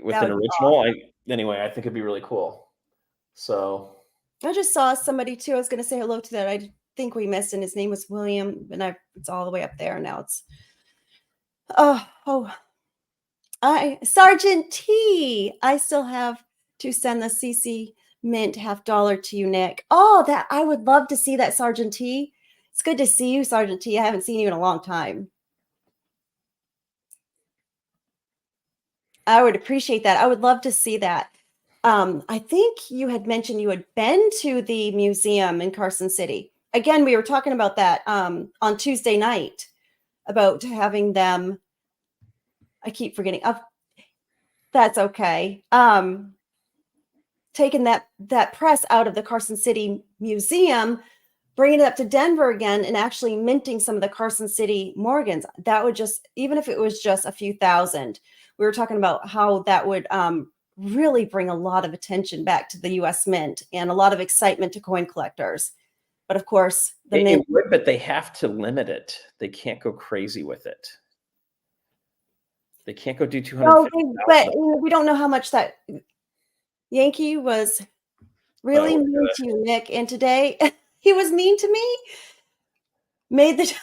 [SPEAKER 1] with an original. Anyway, I think it'd be really cool. So
[SPEAKER 2] I just saw somebody too. I was going to say hello to that. I think we missed, and his name was William, and it's all the way up there now. It's Sergeant T. I still have to send the CC Mint $50 to you, Nick. Oh, that I would love to see that, Sergeant T. It's good to see you, Sergeant T. I haven't seen you in a long time. I would appreciate that. I would love to see that. I think you had mentioned you had been to the museum in Carson City. Again, we were talking about that on Tuesday night, about having them. I keep forgetting. That's okay. Taking that press out of the Carson City Museum, bringing it up to Denver again, and actually minting some of the Carson City Morgans. That would just, even if it was just a few thousand, we were talking about how that would really bring a lot of attention back to the U.S. Mint and a lot of excitement to coin collectors. But of course, the
[SPEAKER 1] It
[SPEAKER 2] mint.
[SPEAKER 1] would, but they have to limit it. They can't go crazy with it. They can't go do
[SPEAKER 2] No,
[SPEAKER 1] 250,000.
[SPEAKER 2] but we don't know how much that Yankee was really mean to you, Nick. And today he was mean to me. Made the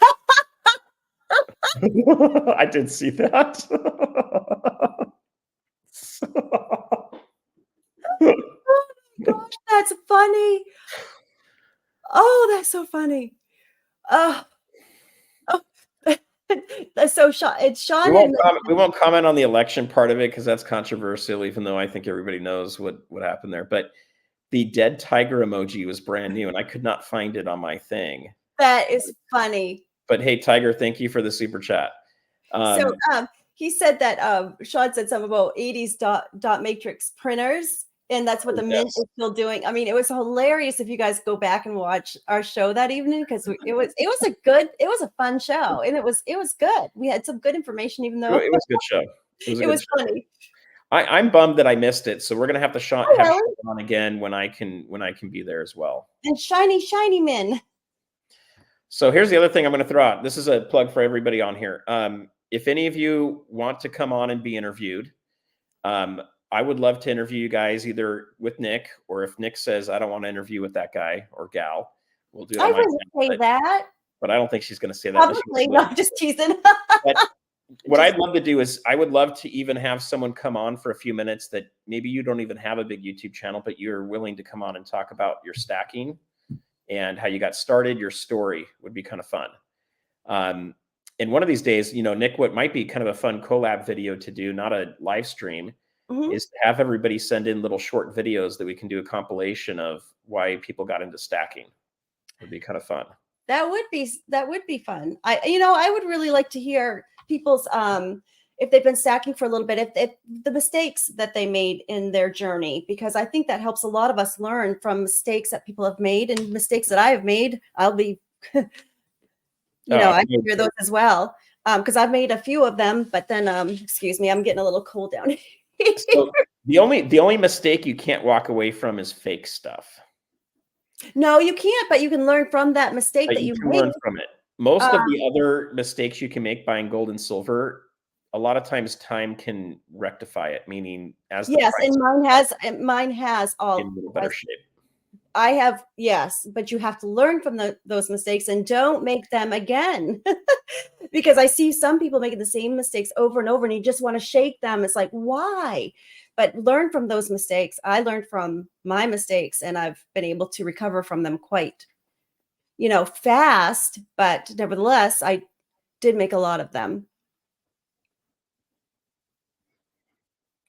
[SPEAKER 1] I did see that.
[SPEAKER 2] oh my gosh, that's funny. Oh, that's so funny. Oh, so it's Sean
[SPEAKER 1] we won't comment on the election part of it because that's controversial, even though I think everybody knows what happened there. But the dead tiger emoji was brand new, and I could not find it on my thing.
[SPEAKER 2] That is funny.
[SPEAKER 1] But hey, Tiger, thank you for the super chat.
[SPEAKER 2] So he said that Sean said something about 80s dot matrix printers, and that's what the Mint is still doing. I mean, it was hilarious if you guys go back and watch our show that evening, because it was a fun show, and it was good. We had some good information, even though
[SPEAKER 1] it was a good show.
[SPEAKER 2] It was funny.
[SPEAKER 1] I'm bummed that I missed it, so we're gonna have to have Sean on again when I can be there as well.
[SPEAKER 2] And shiny men.
[SPEAKER 1] So here's the other thing I'm going to throw out. This is a plug for everybody on here. If any of you want to come on and be interviewed, I would love to interview you guys either with Nick, or if Nick says I don't want to interview with that guy or gal, we'll do it.
[SPEAKER 2] I wouldn't say that.
[SPEAKER 1] But I don't think she's going to say that.
[SPEAKER 2] Probably not. Just teasing.
[SPEAKER 1] But what I'd love to do is I would love to even have someone come on for a few minutes that maybe you don't even have a big YouTube channel, but you're willing to come on and talk about your stacking and how you got started. Your story would be kind of fun. And one of these days, Nick, what might be kind of a fun collab video to do, not a live stream, is to have everybody send in little short videos that we can do a compilation of why people got into stacking. It would be kind of fun.
[SPEAKER 2] That would be fun. I would really like to hear people's if they've been stacking for a little bit, if the mistakes that they made in their journey, because I think that helps a lot of us learn from mistakes that people have made and mistakes that I have made. I'll be, I can hear those as well, because I've made a few of them. But then, excuse me, I'm getting a little cold down here.
[SPEAKER 1] So the only mistake you can't walk away from is fake stuff.
[SPEAKER 2] No, you can't, but you can learn from that mistake that you made.
[SPEAKER 1] Learn from it. Most of the other mistakes you can make buying gold and silver, a lot of times time can rectify it, meaning as the
[SPEAKER 2] and mine has all
[SPEAKER 1] in a little better shape.
[SPEAKER 2] I have, yes, but you have to learn from those mistakes and don't make them again. Because I see some people making the same mistakes over and over, and you just want to shake them. It's like, why? But learn from those mistakes. I learned from my mistakes, and I've been able to recover from them quite, fast. But nevertheless, I did make a lot of them.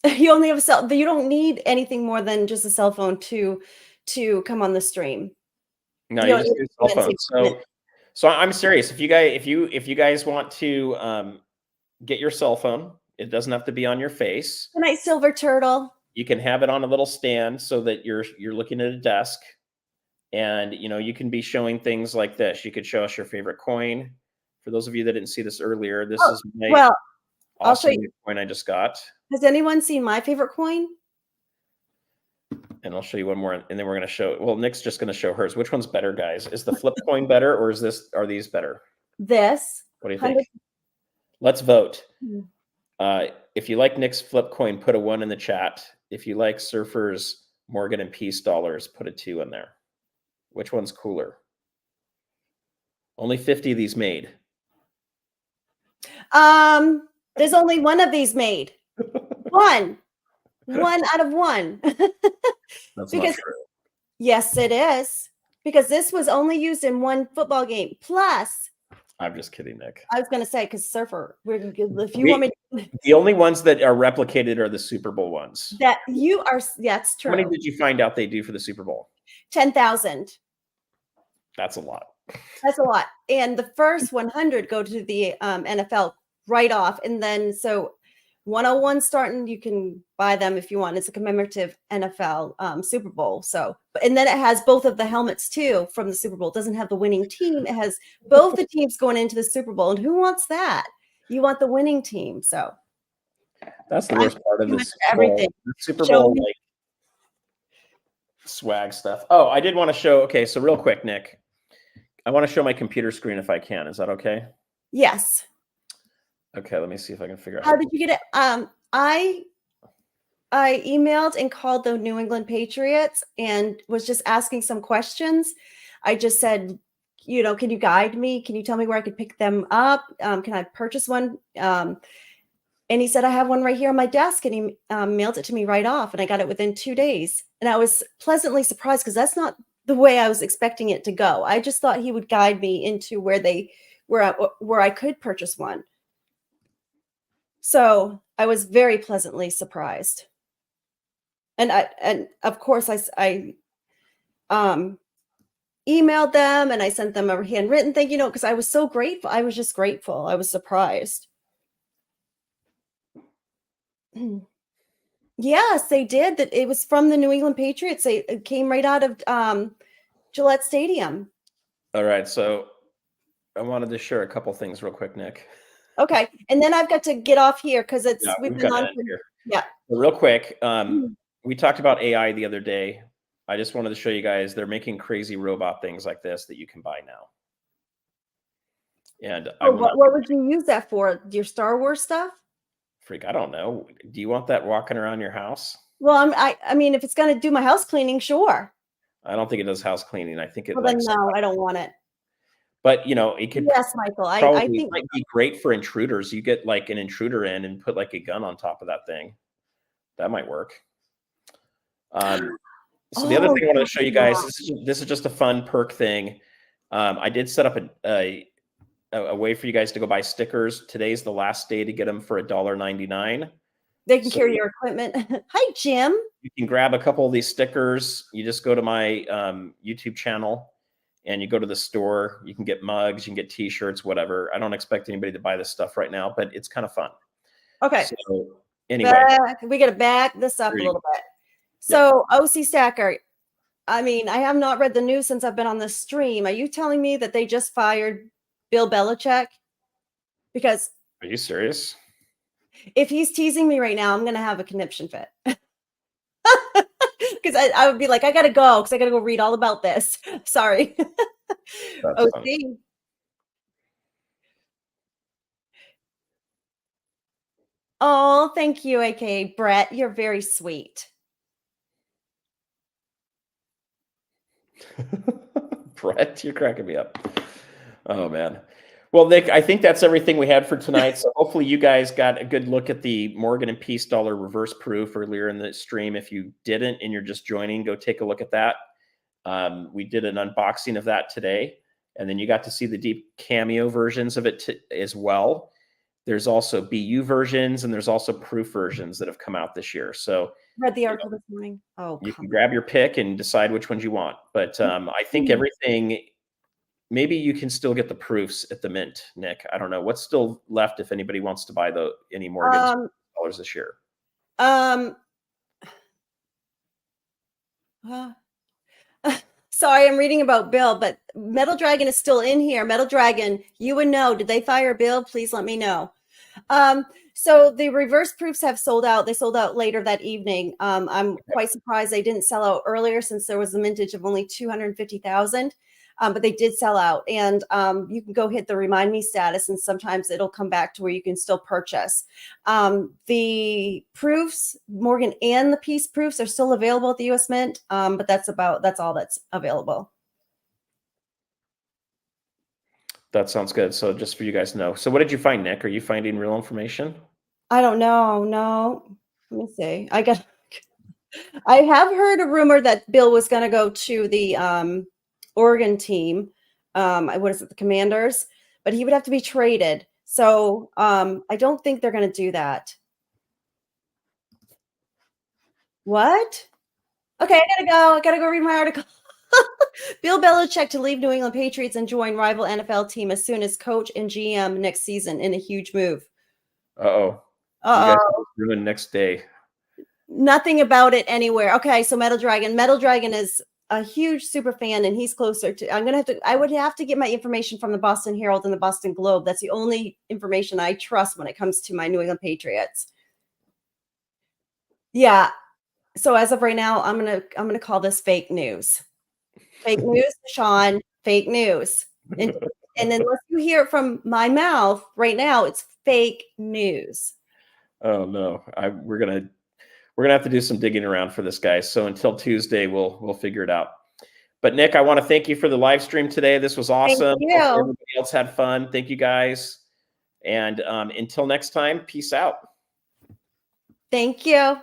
[SPEAKER 2] You only have you don't need anything more than just a cell phone to come on the stream.
[SPEAKER 1] No, you just use a cell phone. So I'm serious. If you guys want to get your cell phone, it doesn't have to be on your face.
[SPEAKER 2] Good night, Silver Turtle.
[SPEAKER 1] You can have it on a little stand so that you're looking at a desk, and you can be showing things like this. You could show us your favorite coin. For those of you that didn't see this earlier, this is my
[SPEAKER 2] I'll show you
[SPEAKER 1] coin I just got.
[SPEAKER 2] Has anyone seen my favorite coin?
[SPEAKER 1] And I'll show you one more, and then we're going to show. Well, Nick's just going to show hers. Which one's better, guys? Is the flip coin better, or are these better?
[SPEAKER 2] This.
[SPEAKER 1] What do you think? Let's vote. If you like Nick's flip coin, put a 1 in the chat. If you like Surfer's Morgan and Peace dollars, put a 2 in there. Which one's cooler? Only 50 of these made.
[SPEAKER 2] There's only one of these made. One out of one.
[SPEAKER 1] That's not true.
[SPEAKER 2] Yes, it is. Because this was only used in one football game. Plus,
[SPEAKER 1] I'm just kidding, Nick.
[SPEAKER 2] I was going to say, because Surfer, if you want me
[SPEAKER 1] the only ones that are replicated are the Super Bowl ones.
[SPEAKER 2] That's true.
[SPEAKER 1] How many did you find out they do for the Super Bowl?
[SPEAKER 2] 10,000.
[SPEAKER 1] That's a lot.
[SPEAKER 2] That's a lot. And the first 100 go to the NFL right off. And then, so 101 starting, you can buy them if you want. It's a commemorative NFL Super Bowl. So, and then it has both of the helmets too from the Super Bowl. It doesn't have the winning team. It has both the teams going into the Super Bowl. And who wants that? You want the winning team. So
[SPEAKER 1] that's the worst part of this.
[SPEAKER 2] Everything.
[SPEAKER 1] Super Bowl swag stuff. Oh, I did want to show. Okay, so real quick, Nick. I want to show my computer screen if I can. Is that okay?
[SPEAKER 2] Yes.
[SPEAKER 1] Okay, let me see if I can figure out.
[SPEAKER 2] How did you get it? I emailed and called the New England Patriots and was just asking some questions. I just said, can you guide me? Can you tell me where I could pick them up? Can I purchase one? And he said, I have one right here on my desk, and he mailed it to me right off, and I got it within 2 days. And I was pleasantly surprised because that's not the way I was expecting it to go. I just thought he would guide me into where I could purchase one. So I was very pleasantly surprised. And of course I emailed them and I sent them a handwritten thing, because I was so grateful. I was just grateful. I was surprised. Yes, they did. That it was from the New England Patriots. It came right out of Gillette Stadium.
[SPEAKER 1] All right, so I wanted to share a couple things real quick, Nick.
[SPEAKER 2] Okay, and then I've got to get off here because
[SPEAKER 1] we've been on here.
[SPEAKER 2] Yeah.
[SPEAKER 1] Real quick, we talked about AI the other day. I just wanted to show you guys they're making crazy robot things like this that you can buy now. And
[SPEAKER 2] what would you use that for? Your Star Wars stuff?
[SPEAKER 1] Freak, I don't know. Do you want that walking around your house?
[SPEAKER 2] Well, I mean, if it's going to do my house cleaning, sure.
[SPEAKER 1] I don't think it does house cleaning. I think it.
[SPEAKER 2] Well, then no, I don't want it.
[SPEAKER 1] But it could.
[SPEAKER 2] Yes, Michael. I think
[SPEAKER 1] it might be great for intruders. You get like an intruder in and put like a gun on top of that thing. That might work. So the other thing I want to show you guys, this is just a fun perk thing. I did set up a way for you guys to go buy stickers. Today's the last day to get them for $1.99.
[SPEAKER 2] They can carry your equipment. Hi, Jim.
[SPEAKER 1] You can grab a couple of these stickers. You just go to my YouTube channel and you go to the store. You can get mugs, you can get t-shirts, whatever. I don't expect anybody to buy this stuff right now, but it's kind of fun.
[SPEAKER 2] Okay.
[SPEAKER 1] So anyway.
[SPEAKER 2] We got to back this up a little bit. So OC Stacker, I mean, I have not read the news since I've been on this stream. Are you telling me that they just fired Bill Belichick? Because
[SPEAKER 1] are you serious?
[SPEAKER 2] If he's teasing me right now, I'm going to have a conniption fit. Because I would be like, I got to go because I got to go read all about this. Sorry. OC. Funny. Oh, thank you, AK Brett. You're very sweet.
[SPEAKER 1] Brett, you're cracking me up. Oh, man. Well, Nick, I think that's everything we had for tonight. So hopefully you guys got a good look at the Morgan and Peace dollar reverse proof earlier in the stream. If you didn't and you're just joining, go take a look at that. We did an unboxing of that today. And then you got to see the deep cameo versions of it as well. There's also BU versions and there's also proof versions that have come out this year. So
[SPEAKER 2] read the article this morning. Oh,
[SPEAKER 1] you can grab your pick and decide which ones you want. But I think everything, maybe you can still get the proofs at the mint, Nick. I don't know what's still left if anybody wants to buy any more dollars this year.
[SPEAKER 2] Sorry, I'm reading about Bill, but Metal Dragon is still in here. Metal Dragon, you would know. Did they fire Bill? Please let me know. So the reverse proofs have sold out. They sold out later that evening. I'm quite surprised they didn't sell out earlier since there was a mintage of only 250,000. But they did sell out, and you can go hit the remind me status, and sometimes it'll come back to where you can still purchase. The proofs, Morgan and the Peace proofs, are still available at the U.S. Mint, but that's all that's available.
[SPEAKER 1] That sounds good. So just for you guys to know. So what did you find, Nick? Are you finding real information?
[SPEAKER 2] I don't know. No, let me see. I have heard a rumor that Bill was going to go to the Oregon team. What is it? The Commanders, but he would have to be traded. So I don't think they're going to do that. What? Okay, I gotta go read my article. Bill Belichick to leave New England Patriots and join rival NFL team as soon as coach and GM next season in a huge move.
[SPEAKER 1] Uh-oh. You guys ruined next day.
[SPEAKER 2] Nothing about it anywhere. Okay, so Metal Dragon is a huge super fan, and he's closer to. I would have to get my information from the Boston Herald and the Boston Globe. That's the only information I trust when it comes to my New England Patriots. Yeah. So as of right now, I'm gonna call this fake news. Fake news, Sean. Fake news. And, and unless you hear it from my mouth right now, it's fake news.
[SPEAKER 1] Oh no, we're gonna have to do some digging around for this, guy. So until Tuesday, we'll figure it out. But Nick, I want to thank you for the live stream today. This was awesome.
[SPEAKER 2] Thank you.
[SPEAKER 1] Hopefully everybody else had fun. Thank you, guys. And until next time, peace out.
[SPEAKER 2] Thank you.